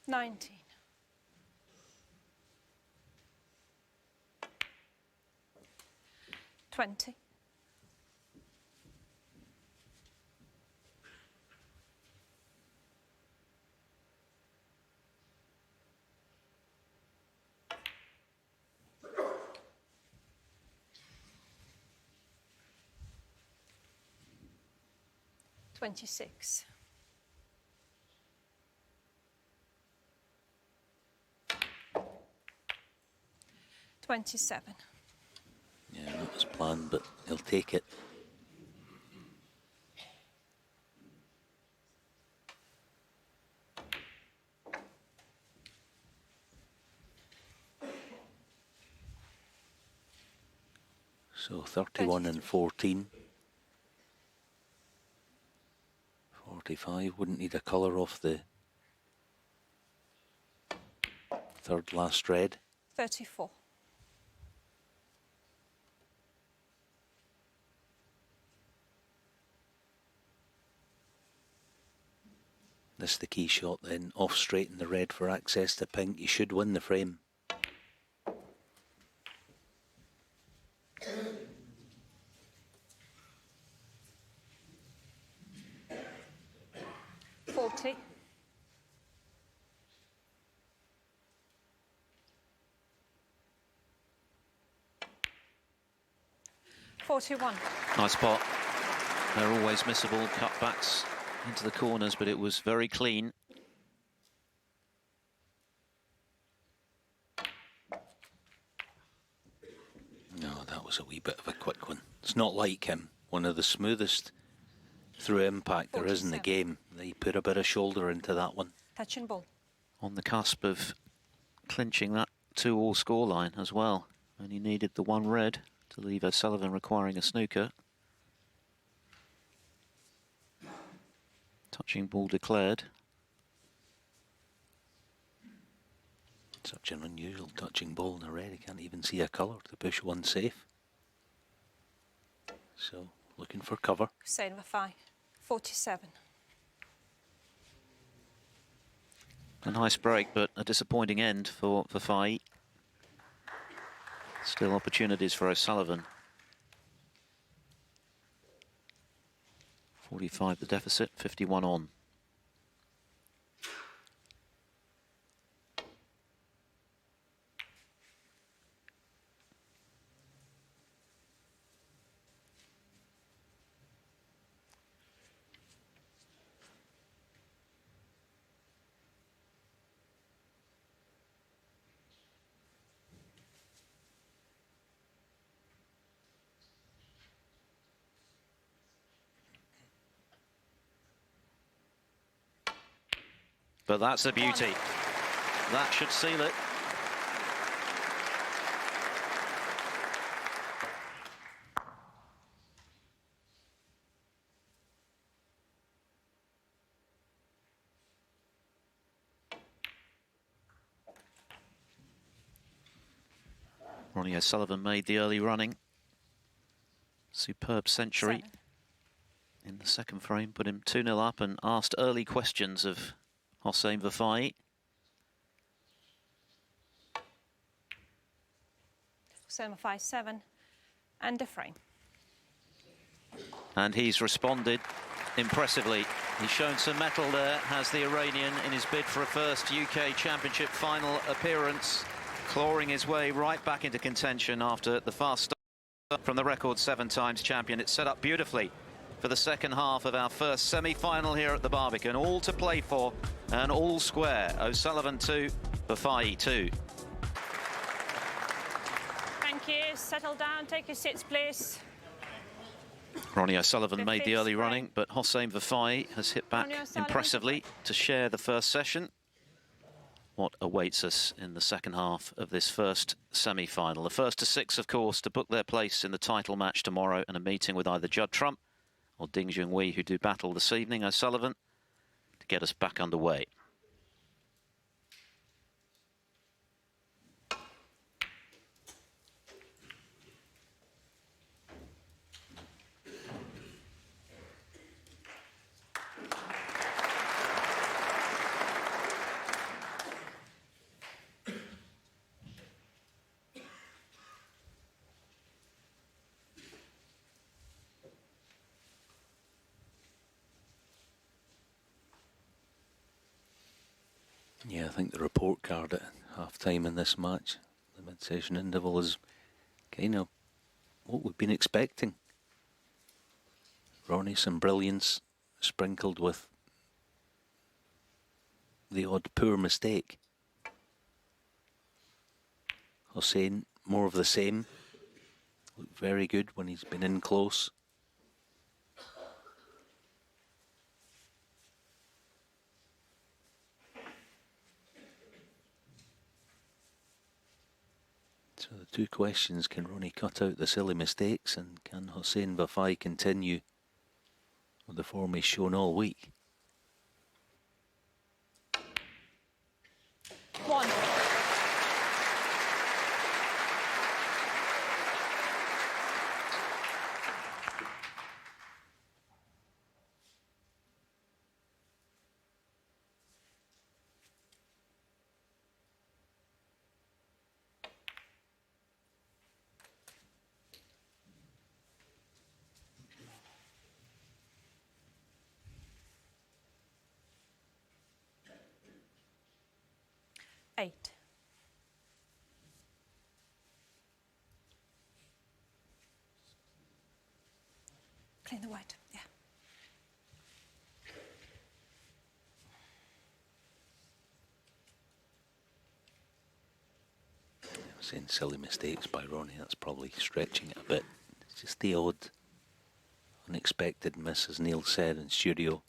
S4: 19. 20. 26. 27.
S3: Yeah, not as planned, but he'll take it. So 31 and 14. 45, wouldn't need a colour off the third last red.
S4: 34.
S3: This is the key shot then, off straight in the red for access to pink. You should win the frame.
S4: $40. 41.
S2: Nice pot. They're always missable cutbacks into the corners, but it was very clean.
S3: No, that was a wee bit of a quick one. It's not like him. One of the smoothest through impact there is in the game. They put a bit of shoulder into that one.
S4: Touch and ball.
S2: On the cusp of clinching that 2-all scoreline as well. Only needed the one red to leave O'Sullivan requiring a snooker. Touching ball declared.
S3: Such an unusual touching ball in the red. You can't even see a colour to push one safe. So, looking for cover.
S4: Hossein Vafaei. 47.
S2: A nice break, but a disappointing end for Vafaei. Still opportunities for O'Sullivan. 45 the deficit, 51 on. But that's a beauty. That should seal it. Ronnie O'Sullivan made the early running. Superb century
S4: 7.
S2: in the second frame, put him 2-0 up and asked early questions of Hossein Vafaei.
S4: Hossein Vafaei 7 and a frame.
S2: And he's responded impressively. He's shown some mettle there, has the Iranian in his bid for a first UK Championship final appearance, clawing his way right back into contention after the fast start from the record 7 times champion. It's set up beautifully for the second half of our first semi-final here at the Barbican. All to play for and all square. O'Sullivan 2, Vafaei 2.
S4: Thank you. Settle down. Take your seats, please.
S2: Ronnie O'Sullivan made the early
S4: Right.
S2: running, but Hossein Vafaei has hit back
S4: Ronnie O'Sullivan.
S2: impressively to share the first session. What awaits us in the second half of this first semi-final? The first to 6, of course, to book their place in the title match tomorrow, and a meeting with either Judd Trump or Ding Junhui, who do battle this evening. O'Sullivan to get us back underway.
S3: Yeah, I think the report card at half-time in this match, the mid-session interval, is kind of what we've been expecting. Ronnie, some brilliance sprinkled with the odd poor mistake. Hossein, more of the same. Looked very good when he's been in close. So the two questions: can Ronnie cut out the silly mistakes, and can Hossein Vafaei continue with the form he's shown all week?
S4: 1. Eight. Clean the white, yeah.
S3: Saying silly mistakes by Ronnie, that's probably stretching it a bit. It's just the odd, unexpected miss, as Neil said in studio.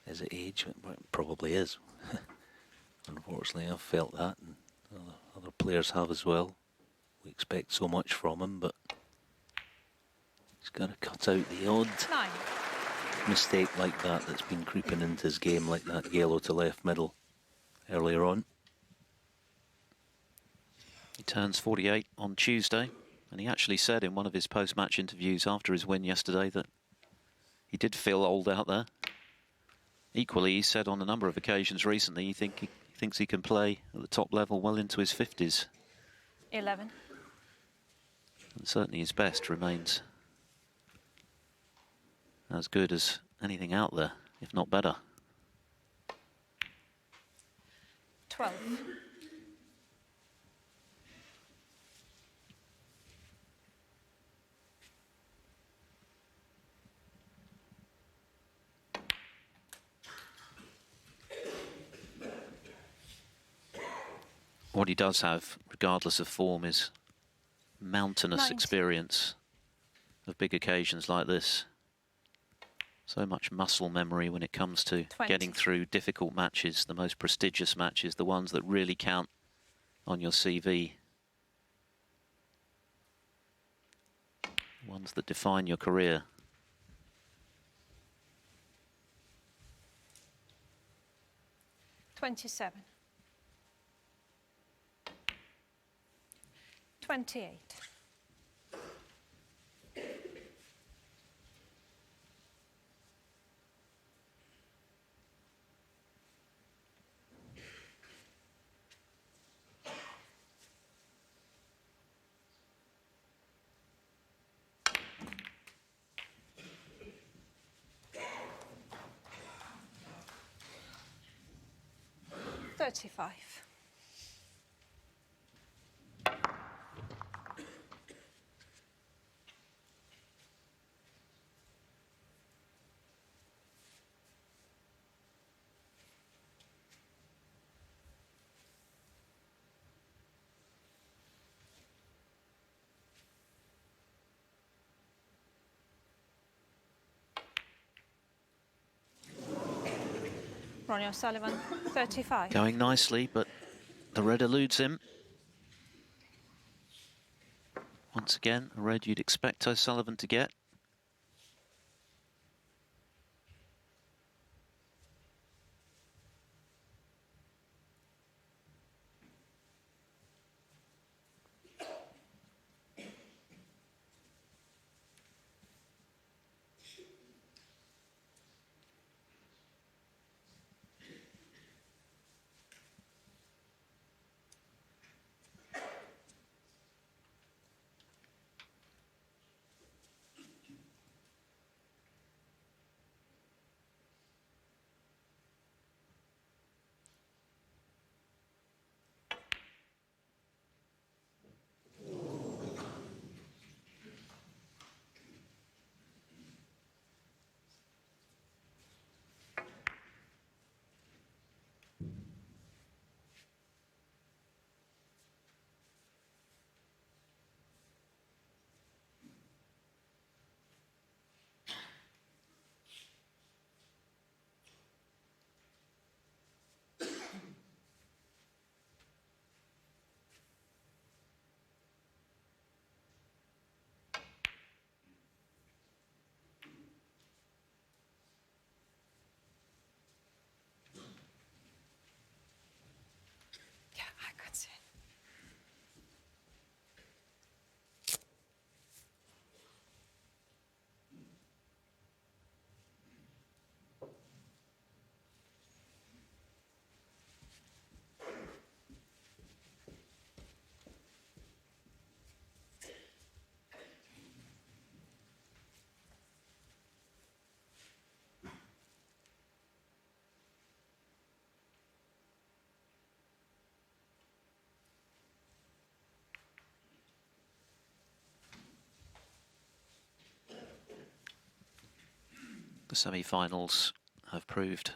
S3: Is it age? Well, it probably is. Unfortunately, I've felt that, and other players have as well. We expect so much from him, but he's got to cut out the odd
S4: 9.
S3: mistake like that that's been creeping into his game, like that yellow to left middle earlier on.
S2: He turns 48 on Tuesday, and he actually said in one of his post-match interviews after his win yesterday that he did feel old out there. Equally, he said on a number of occasions recently he thinks he can play at the top level well into his 50s.
S4: 11.
S2: And certainly his best remains as good as anything out there, if not better.
S4: 12.
S2: What he does have, regardless of form, is mountainous
S4: 90.
S2: experience of big occasions like this. So much muscle memory when it comes to
S4: 20.
S2: getting through difficult matches, the most prestigious matches, the ones that really count on your CV. Ones that define your career.
S4: $27. 28. $35. Ronnie O'Sullivan, 35.
S2: Going nicely, but the red eludes him. Once again, a red you'd expect O'Sullivan to get.
S4: Yeah, I could see.
S2: The semi-finals have proved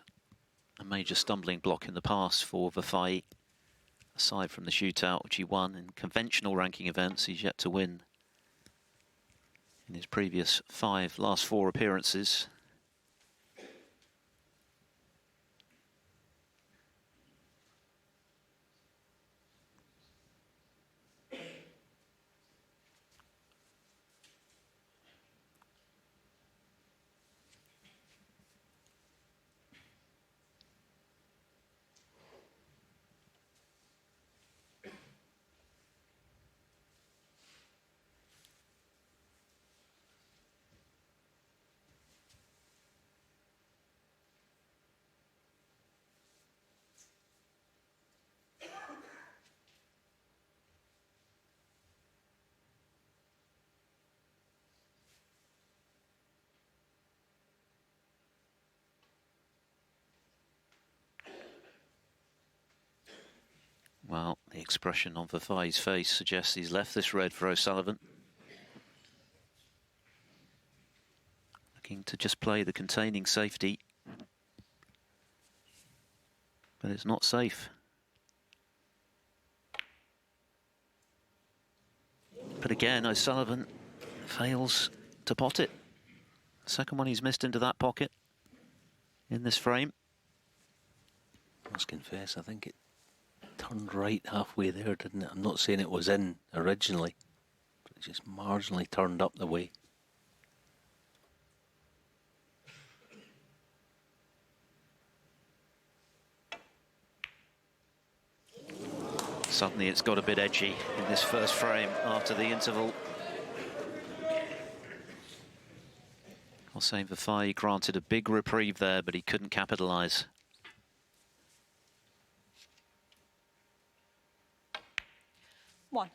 S2: a major stumbling block in the past for Vafaei. Aside from the shootout, which he won in conventional ranking events, he's yet to win in his previous last four appearances. Well, the expression on Vafaei's face suggests he's left this red for O'Sullivan. Looking to just play the containing safety. But it's not safe. But again, O'Sullivan fails to pot it. Second one he's missed into that pocket in this frame.
S3: I must confess, I think it turned right halfway there, didn't it? I'm not saying it was in originally, but it just marginally turned up the way.
S2: Suddenly it's got a bit edgy in this first frame after the interval. Hossein Vafaei granted a big reprieve there, but he couldn't capitalise.
S4: One.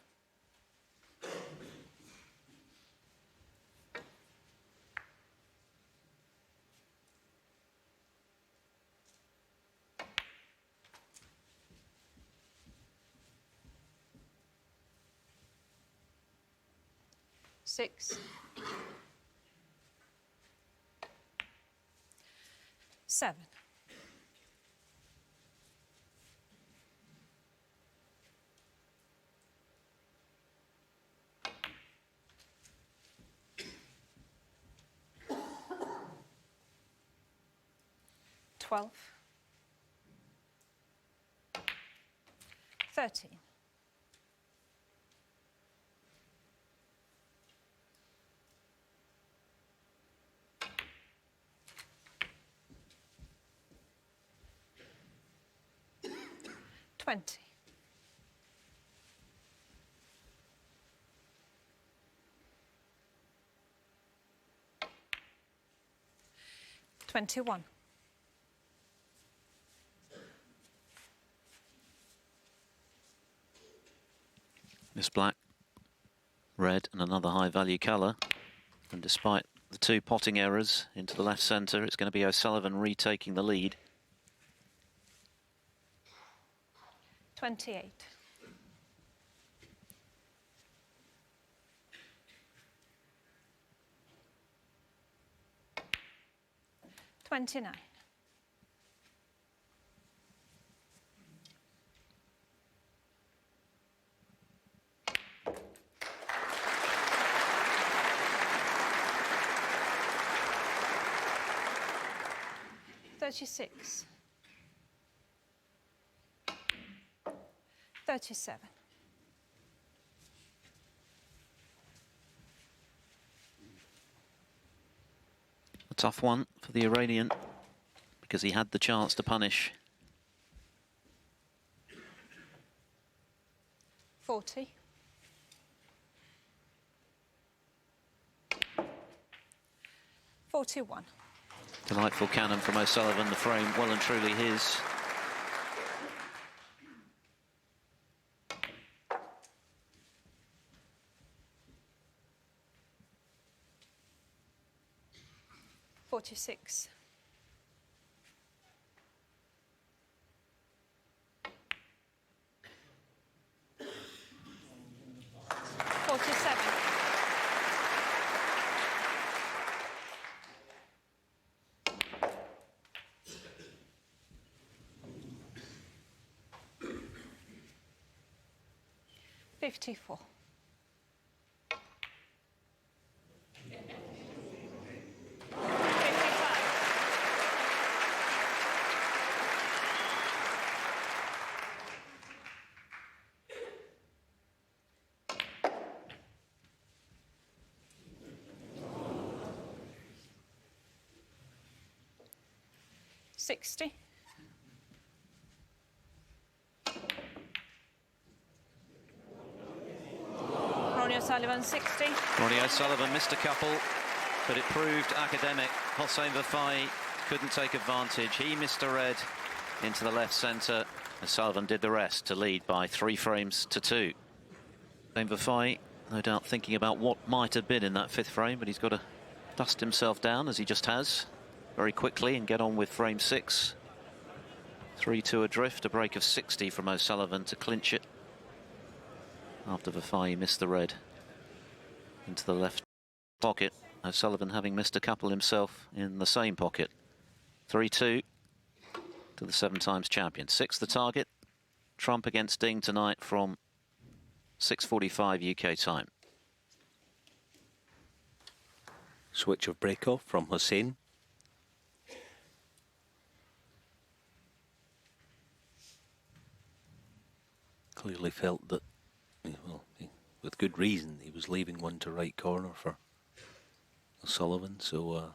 S4: Six. Seven. Twelve. 13. 20. 21.
S2: 'Miss Black, red and another high value colour. And despite the two potting errors into the left centre, it's going to be O'Sullivan retaking the lead.
S4: 28. 29. 36. 37.
S2: A tough one for the Iranian because he had the chance to punish.
S4: 40. 41.
S2: Delightful cannon from O'Sullivan, the frame well and truly his.
S4: $46. 47. 54. 60. Ronnie O'Sullivan, 60.
S2: Ronnie O'Sullivan missed a couple, but it proved academic. Hossein Vafaei couldn't take advantage. He missed a red into the left centre. O'Sullivan did the rest to lead by 3 frames to 2. Hossein Vafaei, no doubt thinking about what might have been in that 5th frame, but he's got to dust himself down, as he just has, very quickly and get on with frame 6. 3-2 adrift, a break of 60 from O'Sullivan to clinch it. After Vafaei missed the red into the left pocket, O'Sullivan having missed a couple himself in the same pocket. 3-2 to the 7 times champion. 6th the target. Trump against Ding tonight from 6:45 UK time.
S3: Switch of break-off from Hossein. Clearly felt that, well, with good reason, he was leaving one to right corner for O'Sullivan. So,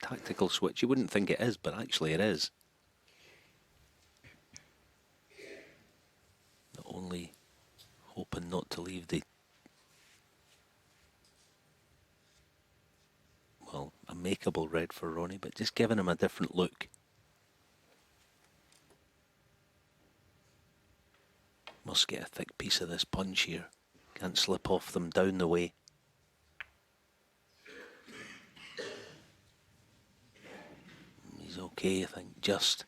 S3: tactical switch. You wouldn't think it is, but actually it is. hoping not to leave the, well, a makeable red for Ronnie, but just giving him a different look. Must get a thick piece of this punch here. Can't slip off them down the way. He's okay, I think, just.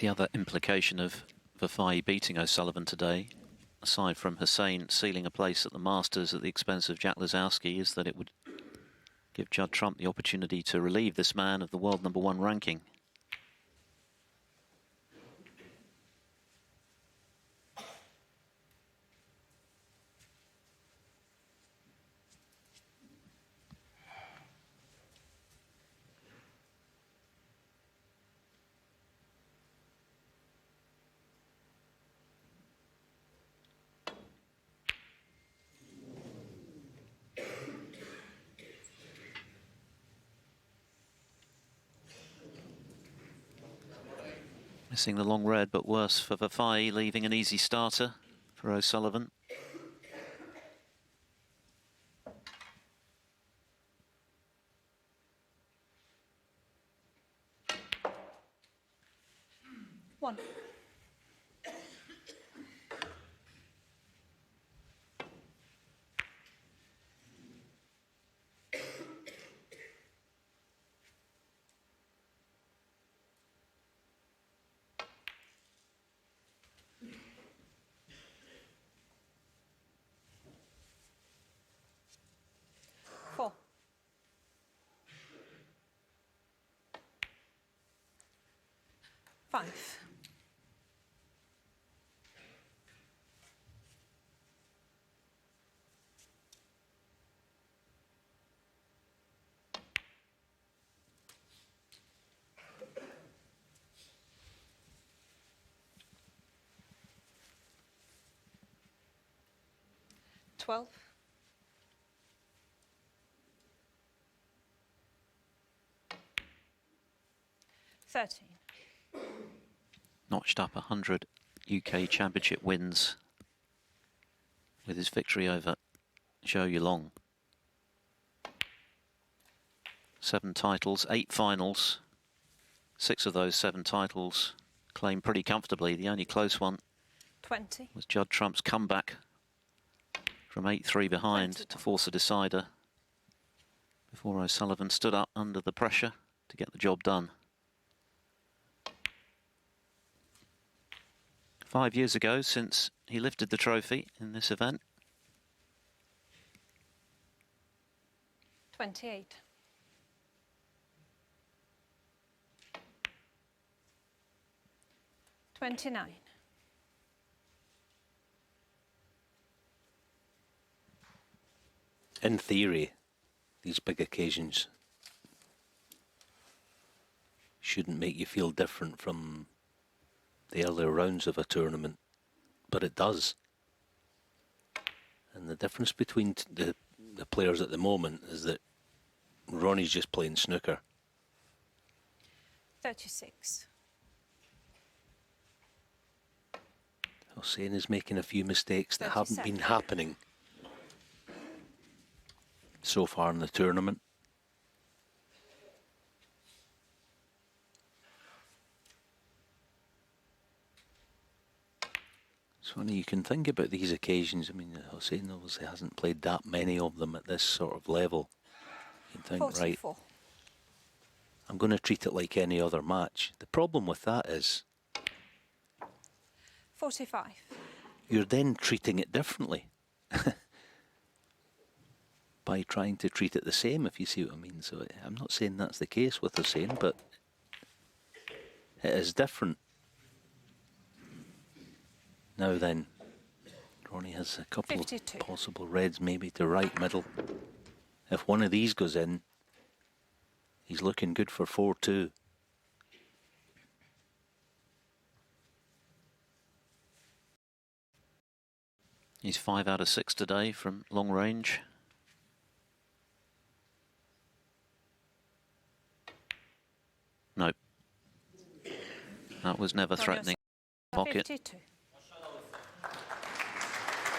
S2: The other implication of Vafaei beating O'Sullivan today, aside from Hossein sealing a place at the Masters at the expense of Jack Lazowski, is that it would give Judd Trump the opportunity to relieve this man of the world #1 ranking. Missing the long red, but worse for Vafaei, leaving an easy starter for O'Sullivan.
S4: One. Four. Five. $12. $13.
S2: Notched up 100 UK Championship wins with his victory over Zhou Yulong. 7 titles, 8 finals. 6 of those 7 titles claimed pretty comfortably. The only close one
S4: 20.
S2: was Judd Trump's comeback from 8-3 behind to force a decider before O'Sullivan stood up under the pressure to get the job done. 5 years ago since he lifted the trophy in this event.
S4: 28. $29.
S3: In theory, these big occasions shouldn't make you feel different from the earlier rounds of a tournament, but it does. And the difference between the players at the moment is that Ronnie's just playing snooker.
S4: 36.
S3: Hossein is making a few mistakes that haven't been
S4: 37.
S3: happening so far in the tournament. It's funny, you can think about these occasions. I mean, Hossein obviously hasn't played that many of them at this sort of level. You can think,
S4: 44.
S3: right, I'm going to treat it like any other match. The problem with that is
S4: 45.
S3: you're then treating it differently by trying to treat it the same, if you see what I mean. So I'm not saying that's the case with Hossein, but it is different. Now then, Ronnie has a couple
S4: 52.
S3: of possible reds, maybe to right middle. If one of these goes in, he's looking good for 4-2.
S2: He's 5 out of 6 today from long range. Nope. That was never threatening. Pocket.
S4: 52.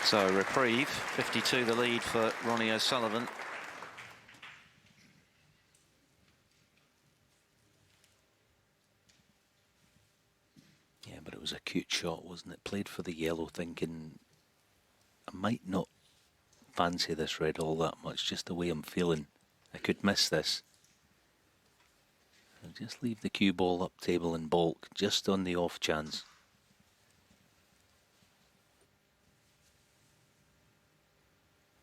S2: So reprieve, 52 the lead for Ronnie O'Sullivan.
S3: Yeah, but it was a cute shot, wasn't it? Played for the yellow, thinking I might not fancy this red all that much, just the way I'm feeling. I could miss this. I'll just leave the cue ball up table in bulk, just on the off chance.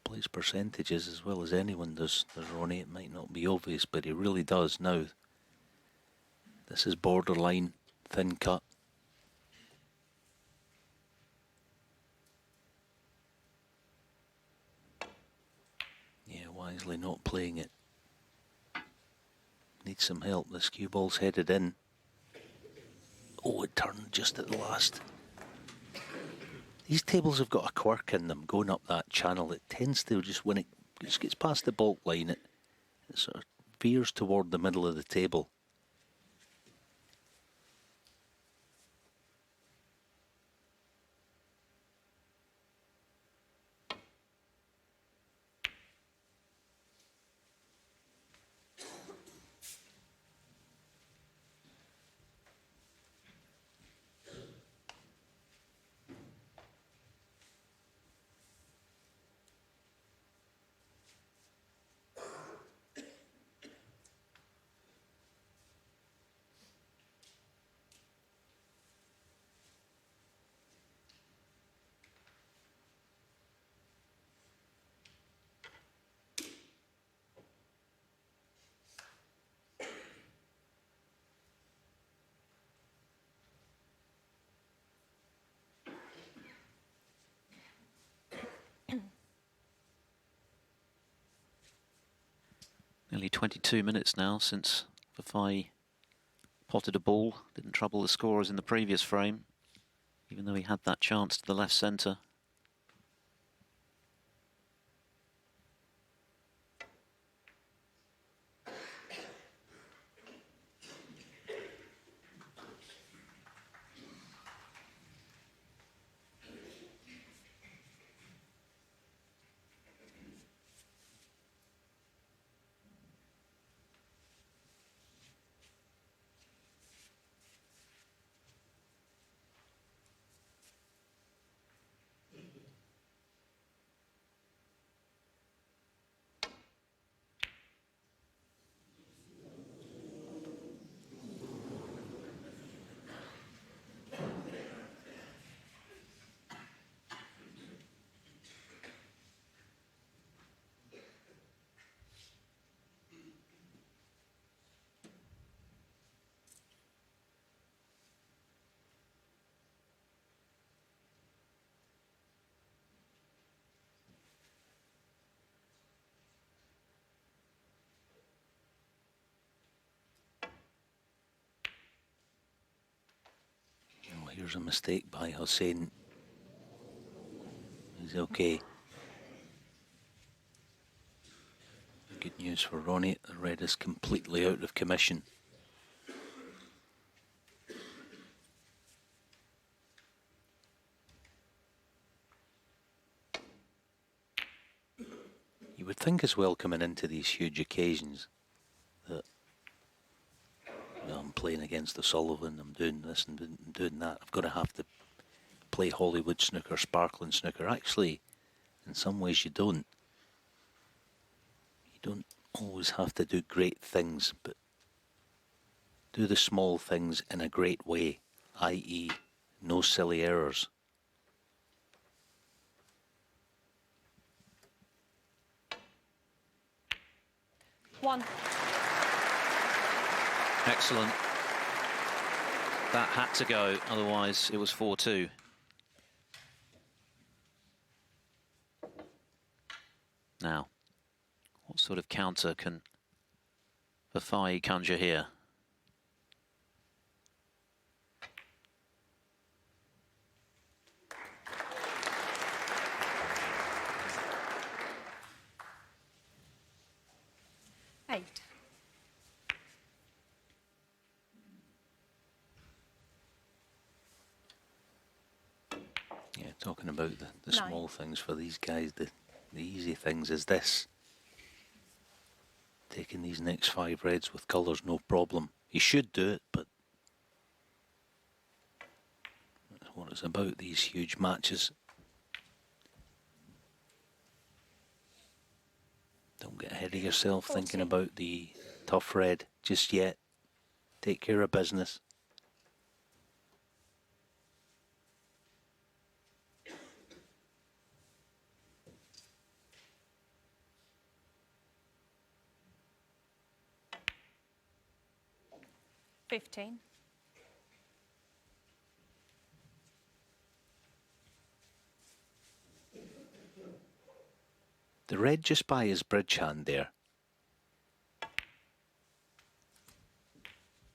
S3: Plays percentages as well as anyone does, Ronnie. It might not be obvious, but he really does now. This is borderline, thin cut. Yeah, wisely not playing it. Needs some help. This cue ball's headed in. Oh, it turned just at the last. These tables have got a quirk in them going up that channel. It tends to just, when it just gets past the bulk line, it sort of veers toward the middle of the table.
S2: Nearly 22 minutes now since Vafaei potted a ball. Didn't trouble the scorers in the previous frame, even though he had that chance to the left centre.
S3: Oh, here's a mistake by Hossein. He's okay. Good news for Ronnie. The red is completely out of commission. You would think as well, coming into these huge occasions, that I'm playing against the Sullivan, I'm doing this and doing that, I've got to have to play Hollywood snooker, sparkling snooker. Actually, in some ways you don't. You don't always have to do great things, but do the small things in a great way, i.e. no silly errors.
S2: Excellent. That had to go, otherwise it was 4-2. Now, what sort of counter can Vafaei conjure here?
S4: Eight.
S3: Yeah, talking about the
S4: Nine.
S3: small things for these guys, the easy things is this. Taking these next 5 reds with colours, no problem. He should do it, but that's what it's about, these huge matches. Don't get ahead of yourself thinking about the tough red just yet. Take care of business.
S4: $15.
S3: The red just by his bridge hand there.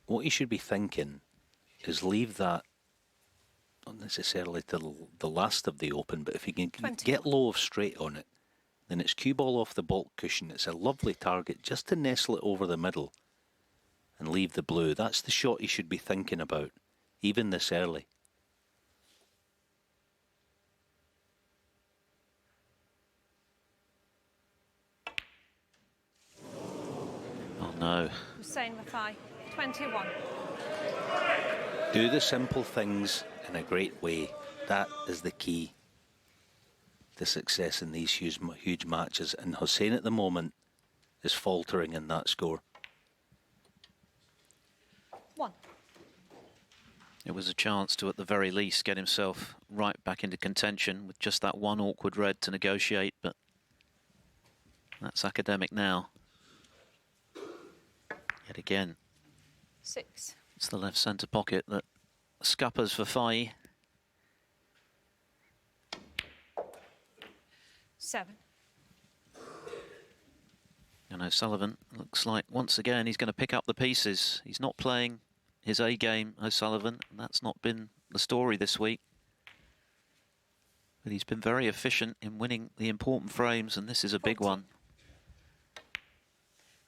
S3: What you should be thinking is leave that, not necessarily till the last of the open, but if you can
S4: 20.
S3: get low of straight on it, then it's cue ball off the baulk cushion. It's a lovely target just to nestle it over the middle and leave the blue. That's the shot you should be thinking about, even this early.
S2: Oh no.
S4: Hossein Vafaei, 21.
S3: Do the simple things in a great way. That is the key to success in these huge matches. And Hossein at the moment is faltering in that score.
S4: 1.
S2: It was a chance to, at the very least, get himself right back into contention with just that one awkward red to negotiate, but that's academic now. Yet again,
S4: 6.
S2: it's the left centre pocket that scuppers Vafaei.
S4: 7.
S2: And O'Sullivan looks like once again he's going to pick up the pieces. He's not playing his A game, O'Sullivan, and that's not been the story this week. But he's been very efficient in winning the important frames, and this is a big
S4: 40.
S2: one.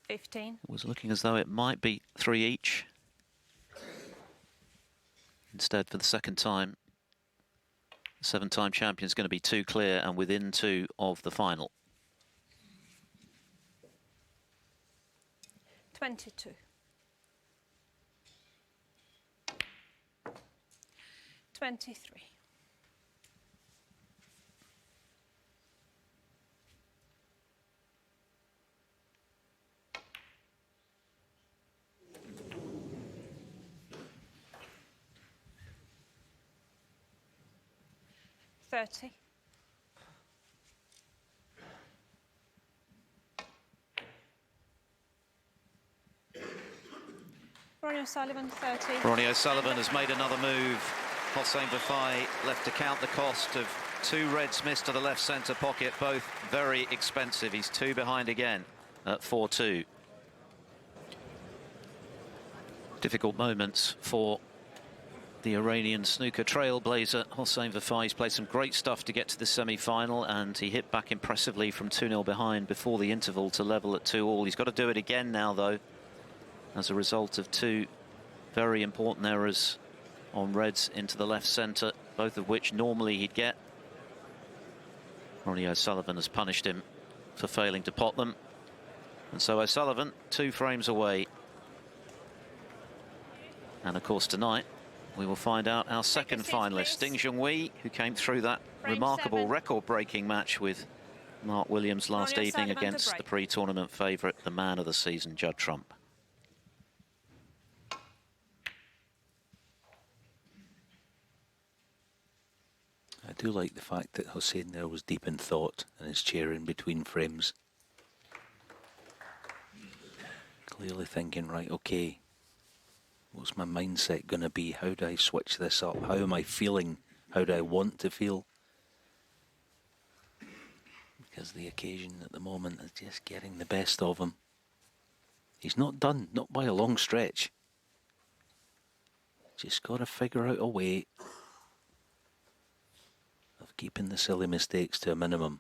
S4: 15.
S2: It was looking as though it might be 3 each. Instead, for the second time, the 7-time champion is going to be 2 clear and within 2 of the final.
S4: 22. 23. 30. 30.
S2: Ronnie O'Sullivan has made another move. Hossein Vafaei left to count the cost of 2 reds missed to the left centre pocket, both very expensive. He's 2 behind again at 4-2. Difficult moments for the Iranian snooker trailblazer. Hossein Vafaei's played some great stuff to get to the semi-final, and he hit back impressively from 2-0 behind before the interval to level at 2-all. He's got to do it again now, though, as a result of 2 very important errors on reds into the left centre, both of which normally he'd get. Ronnie O'Sullivan has punished him for failing to pot them. And so O'Sullivan 2 frames away. And of course tonight we will find out our second finalist, Ding Junhui, who came through that remarkable record-breaking match with Mark Williams last evening against the pre-tournament favourite, the man of the season, Judd Trump.
S3: I do like the fact that Hossein there was deep in thought in his chair in between frames. Clearly thinking, right, okay, What's my mindset going to be? How do I switch this up? How am I feeling? How do I want to feel? Because the occasion at the moment is just getting the best of him. He's not done, not by a long stretch. Just got to figure out a way of keeping the silly mistakes to a minimum.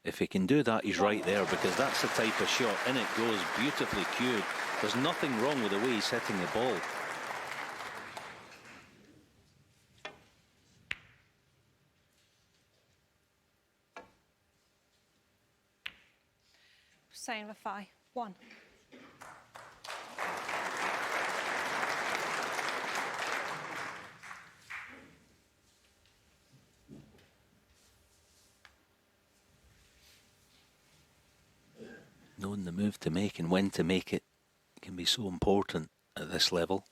S3: If he can do that, he's right there, because that's the type of shot. In it goes, beautifully cued. There's nothing wrong with the way he's hitting the ball.
S4: Hossein, Vafaei, 1.
S3: Knowing the move to make and when to make it can be so important at this level.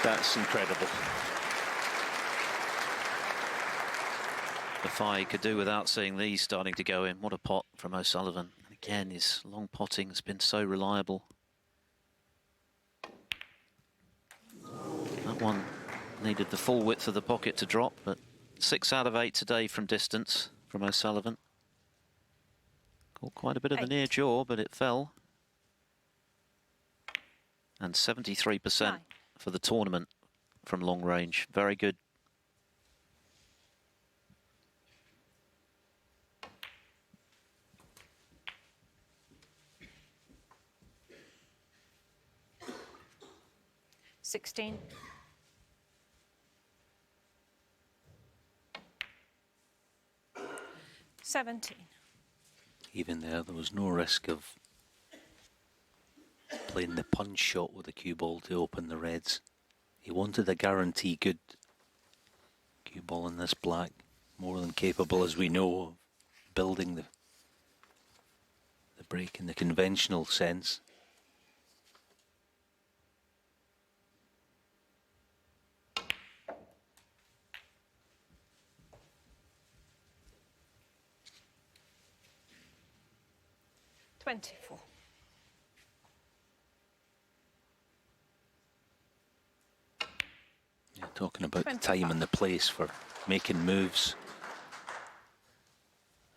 S3: That's incredible.
S2: Vafaei could do without seeing these starting to go in. What a pot from O'Sullivan. And again, his long potting has been so reliable. That one needed the full width of the pocket to drop, but 6 out of 8 today from distance from O'Sullivan. Caught quite a bit of a near jaw, but it fell. And 73%
S4: 9.
S2: for the tournament from long range. Very good.
S4: $16. $17.
S3: Even there was no risk of playing the punch shot with the cue ball to open the reds. He wanted a guarantee good cue ball in this black, more than capable, as we know, of building the break in the conventional sense.
S4: $24.
S3: Yeah, talking about the time and the place for making moves.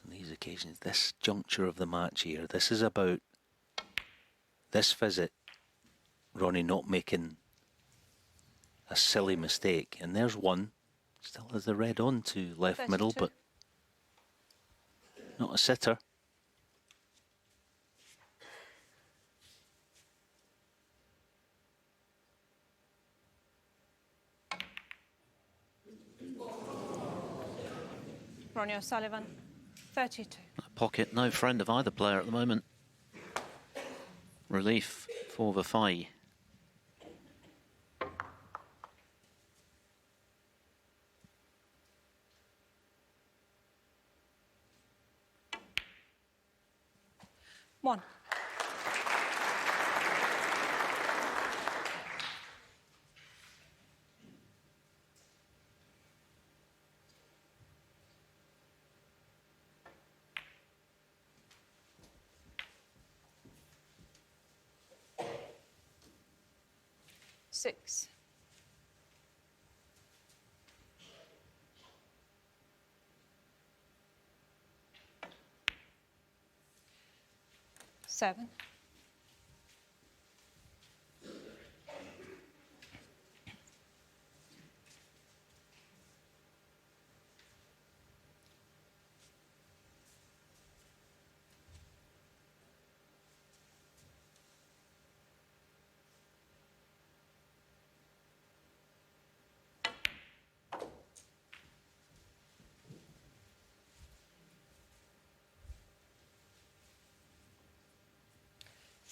S3: On these occasions, this juncture of the match here, this is about this visit, Ronnie not making a silly mistake. And there's one, still has the red on to left
S4: 32.
S3: middle, but not a sitter.
S4: Ronnie O'Sullivan, 32.
S2: Pocket, no friend of either player at the moment. Relief for Vafaei.
S4: One. Six. Seven.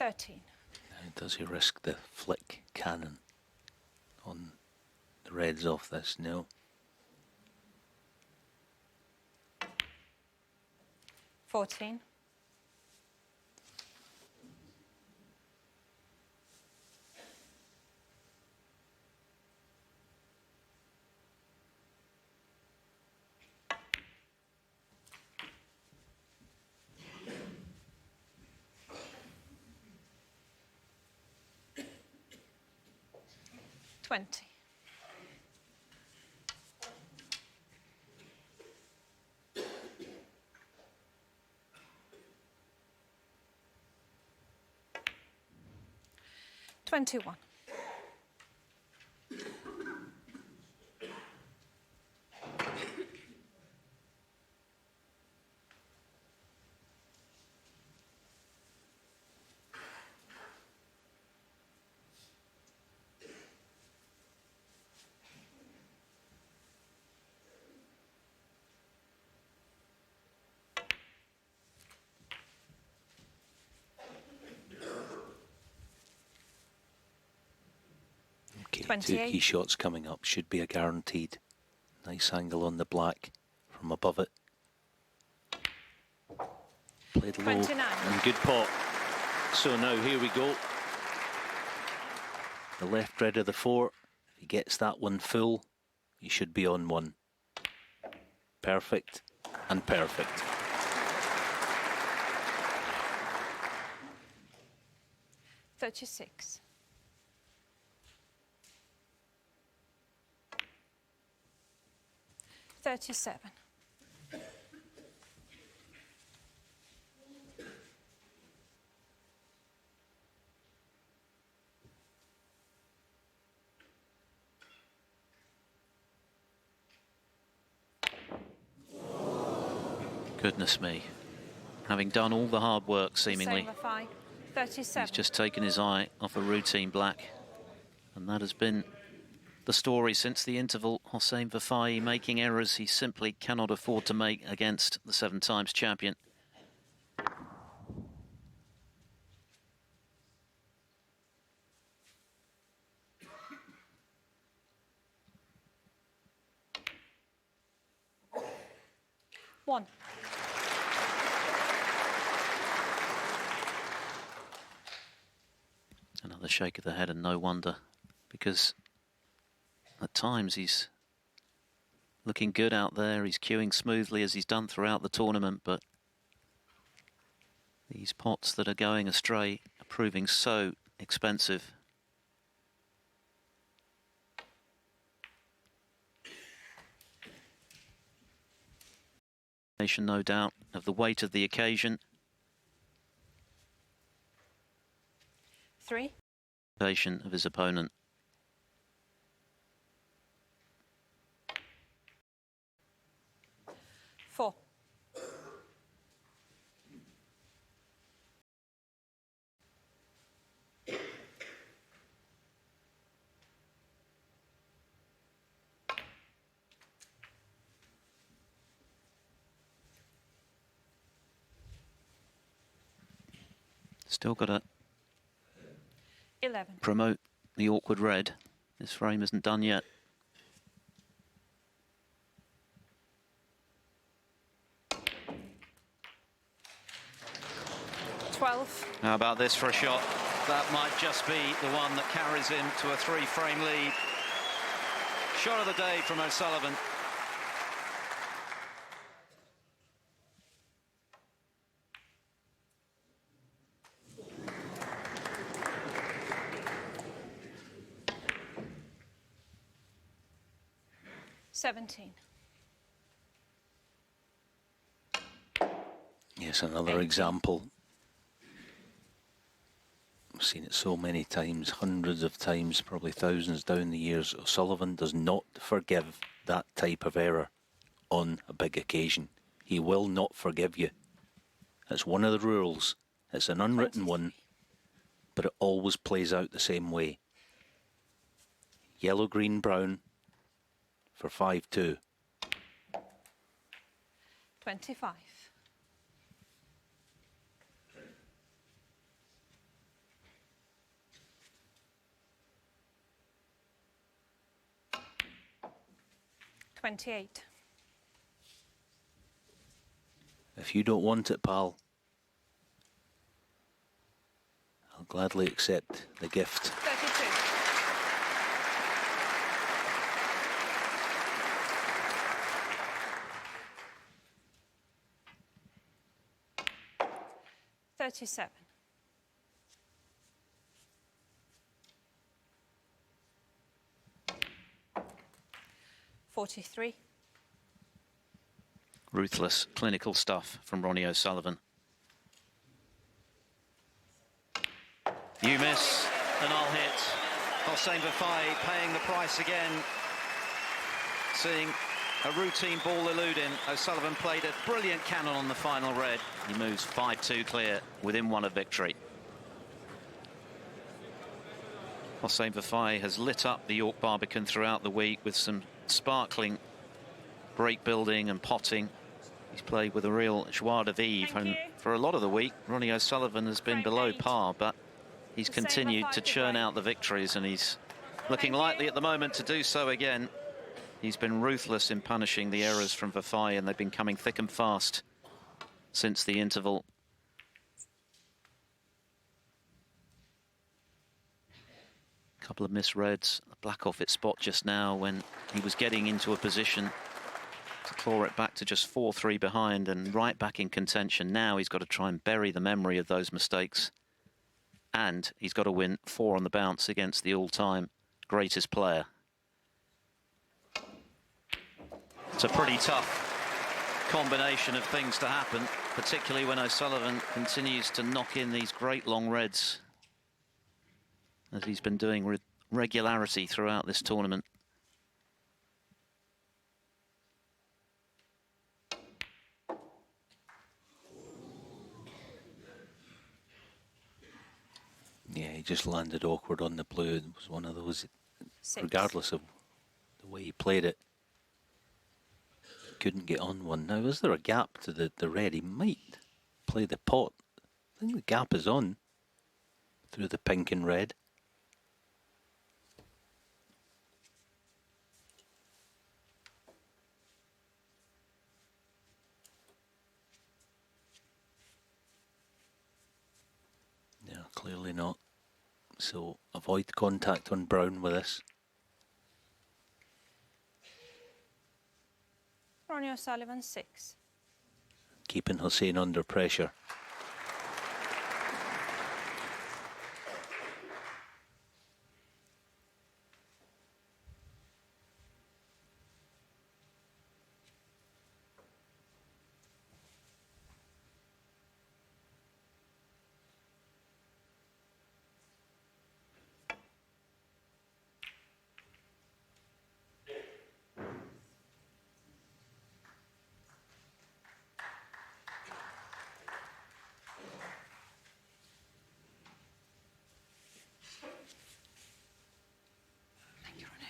S4: $13.
S3: Now, does he risk the flick cannon on the reds off this? No.
S4: 14. 20. $21.
S3: Okay,
S4: 28.
S3: 2 key shots coming up. Should be a guaranteed. Nice angle on the black from above it. Played low
S4: 29.
S3: and good pot. So now here we go. The left red of the 4. If he gets that one full, he should be on 1. Perfect and perfect.
S4: 36. $37.
S2: Goodness me. Having done all the hard work, seemingly,
S4: Same Vafaei. 37.
S2: he's just taken his eye off a routine black. And that has been the story since the interval. Hossein Vafaei making errors he simply cannot afford to make against the 7 times champion.
S4: One.
S2: Another shake of the head, and no wonder, because at times he's looking good out there. He's cueing smoothly as he's done throughout the tournament, but these pots that are going astray are proving so expensive. No doubt of the weight of the occasion.
S4: 3.
S2: Of his opponent.
S4: Four.
S2: Still got to
S4: 11.
S2: promote the awkward red. This frame isn't done yet. How about this for a shot? That might just be the one that carries him to a 3-frame lead. Shot of the day from O'Sullivan.
S3: Yes, another
S4: 18.
S3: example. I've seen it so many times, hundreds of times, probably thousands down the years. O'Sullivan does not forgive that type of error on a big occasion. He will not forgive you. It's one of the rules. It's an unwritten one, but it always plays out the same way. Yellow, green, brown for 5-2.
S4: 25. $28.
S3: If you don't want it, pal, I'll gladly accept the gift.
S4: 32. $37. 43.
S2: Ruthless, clinical stuff from Ronnie O'Sullivan. You miss, and I'll hit. Hossein Vafaei paying the price again. Seeing a routine ball elude him. O'Sullivan played a brilliant cannon on the final red. He moves 5-2 clear, within one of victory. Hossein Vafaei has lit up the York Barbican throughout the week with some sparkling break building and potting. He's played with a real joie de vivre, and for a lot of the week, Ronnie O'Sullivan has been below par, but he's continued to churn out the victories, and he's looking likely at the moment to do so again. He's been ruthless in punishing the errors from Vafaei, and they've been coming thick and fast since the interval. Couple of misreads, a black off its spot just now when he was getting into a position to claw it back to just 4-3 behind and right back in contention. Now he's got to try and bury the memory of those mistakes, and he's got to win 4 on the bounce against the all-time greatest player. It's a pretty tough combination of things to happen, particularly when O'Sullivan continues to knock in these great long reds, as he's been doing with regularity throughout this tournament.
S3: Yeah, he just landed awkward on the blue. It was one of those,
S4: 6.
S3: regardless of the way he played it, he couldn't get on one. Now, is there a gap to the red? He might play the pot. I think the gap is on through the pink and red. Yeah, clearly not. So avoid contact on brown with this.
S4: Ronnie O'Sullivan, 6.
S3: Keeping Hossein under pressure.
S4: Thank you, Ronnie.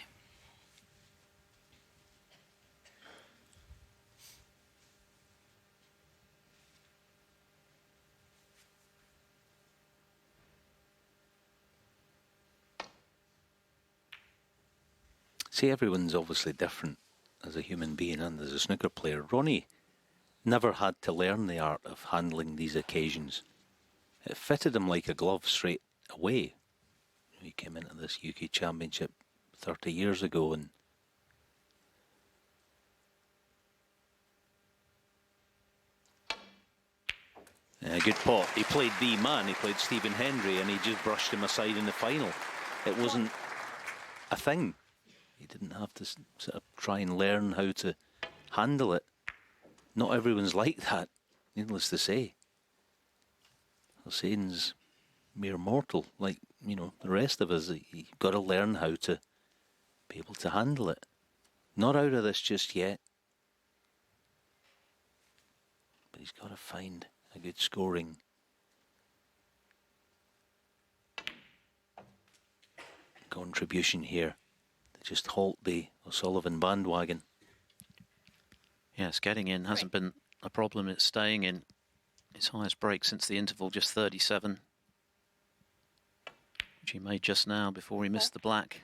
S3: See, everyone's obviously different as a human being and as a snooker player. Ronnie never had to learn the art of handling these occasions. It fitted him like a glove straight away. He came into this UK Championship 30 years ago, and good pot. He played the man, he played Stephen Hendry, and he just brushed him aside in the final. It wasn't a thing. He didn't have to sort of try and learn how to handle it. Not everyone's like that, needless to say. Hossein's mere mortal, like, you know, the rest of us. You've got to learn how to be able to handle it. Not out of this just yet. But he's got to find a good scoring contribution here to just halt the O'Sullivan bandwagon.
S2: Yes, getting in hasn't been a problem. It's staying in. His highest break since the interval, just 37, which he made just now before he missed the black.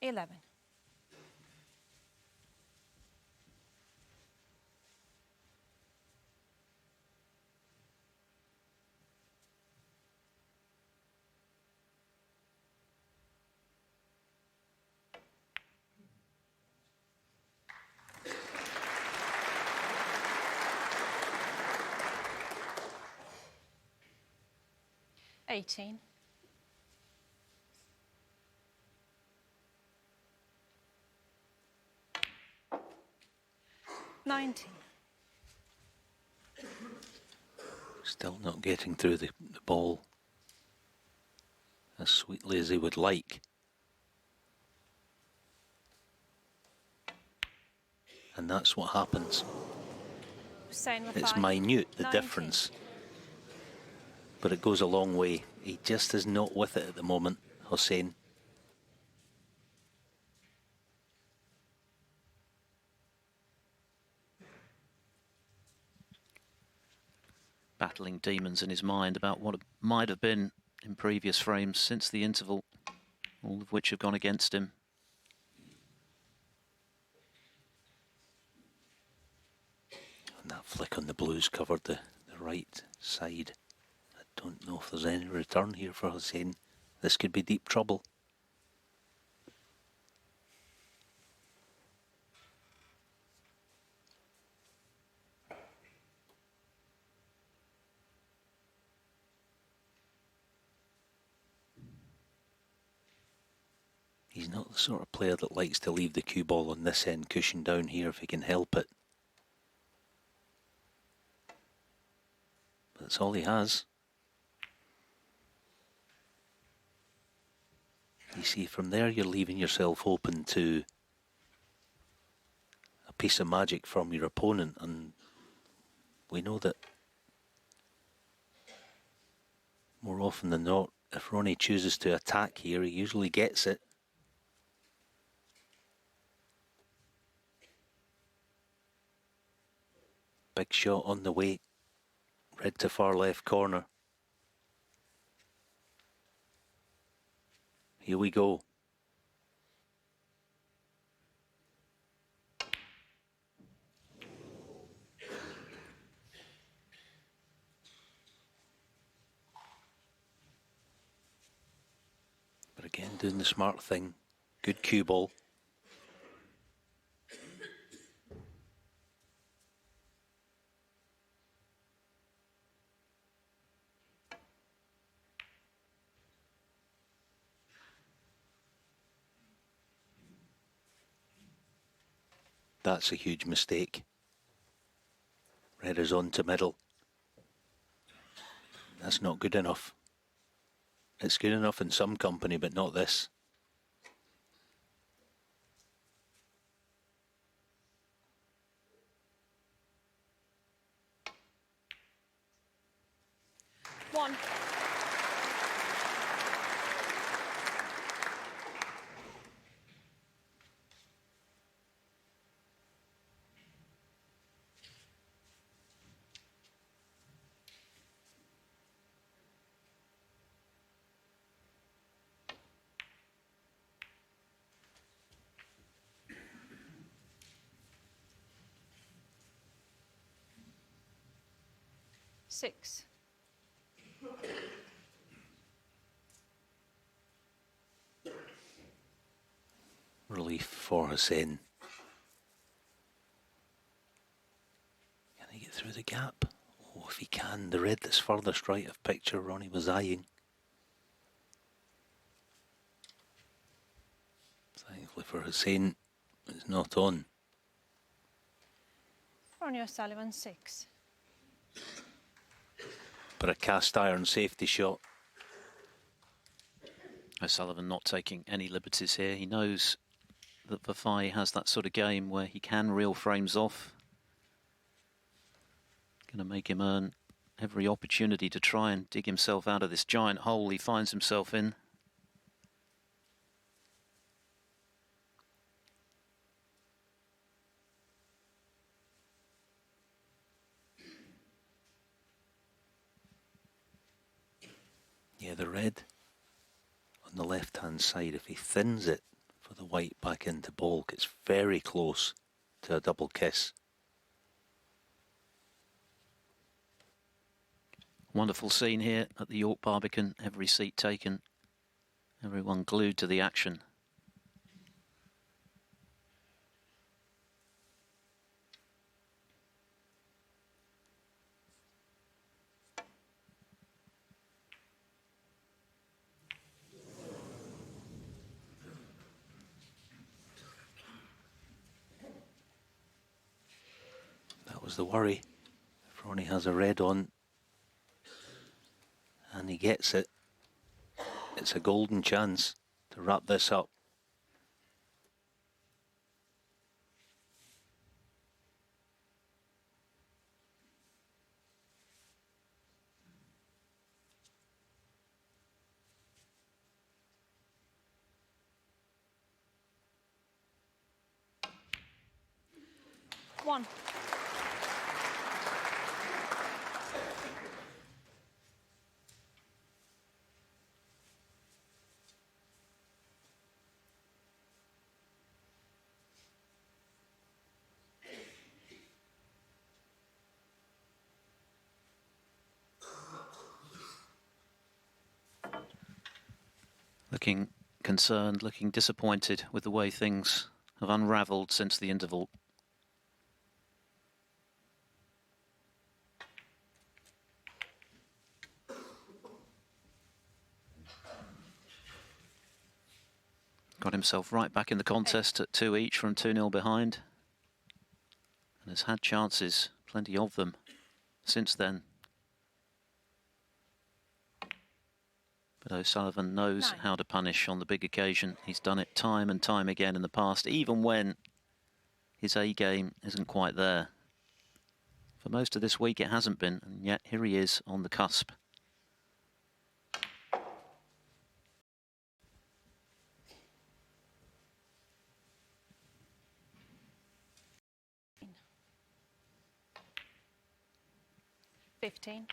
S4: 11. $18. 19.
S3: Still not getting through the ball as sweetly as he would like. And that's what happens.
S4: Hossein,
S3: It's
S4: Vafaei.
S3: minute, the
S4: 19.
S3: difference. But it goes a long way. He just is not with it at the moment, Hossein.
S2: Battling demons in his mind about what it might have been in previous frames since the interval, all of which have gone against him.
S3: And that flick on the blues covered the right side. I don't know if there's any return here for Hossein. This could be deep trouble. He's not the sort of player that likes to leave the cue ball on this end cushion down here if he can help it. But that's all he has. You see, from there you're leaving yourself open to a piece of magic from your opponent, and we know that more often than not, if Ronnie chooses to attack here, he usually gets it. Big shot on the way. Red to far left corner. Here we go. But again, doing the smart thing. Good cue ball. That's a huge mistake. Red is on to middle. That's not good enough. It's good enough in some company, but not this.
S4: One. Six.
S3: Relief for Hossein. Can he get through the gap? Oh, if he can. The red that's furthest right of picture Ronnie was eyeing. Thankfully for Hossein, it's not on.
S4: Ronnie O'Sullivan, 6.
S3: But a cast iron safety shot.
S2: O'Sullivan not taking any liberties here. He knows that Vafaei has that sort of game where he can reel frames off. Going to make him earn every opportunity to try and dig himself out of this giant hole he finds himself in. Yeah, the red on the left-hand side, if he thins it for
S3: for the white back into baulk. It's very close to a double kiss.
S2: Wonderful scene here at the York Barbican. Every seat taken. Everyone glued to the action.
S3: That was the worry. If Ronnie has a red on and he gets it, it's a golden chance to wrap this up.
S4: One.
S2: Looking concerned, looking disappointed with the way things have unravelled since the interval. Got himself right back in the contest at 2 each from 2-0 behind. And has had chances, plenty of them, since then. But O'Sullivan knows how to punish on the big occasion. He's done it time and time again in the past, even when his A game isn't quite there. For most of this week it hasn't been, and yet here he is on the cusp.
S4: $15.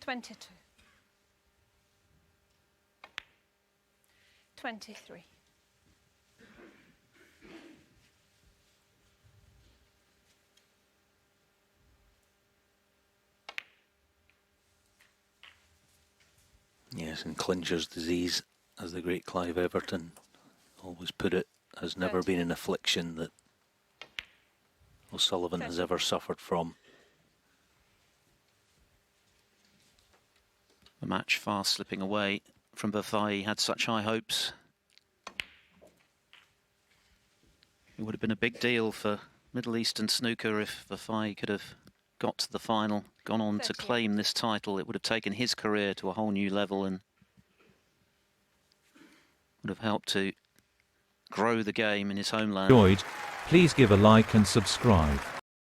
S4: $22. $23.
S3: Yes, and clincher's disease, as the great Clive Everton always put it, has never been an affliction that O'Sullivan has ever suffered from.
S2: The match fast slipping away from Vafaei. He had such high hopes. It would have been a big deal for Middle Eastern snooker if Vafaei could have got to the final, gone on to claim this title. It would have taken his career to a whole new level and would have helped to grow the game in his homeland.
S6: Enjoyed, please give a like and subscribe.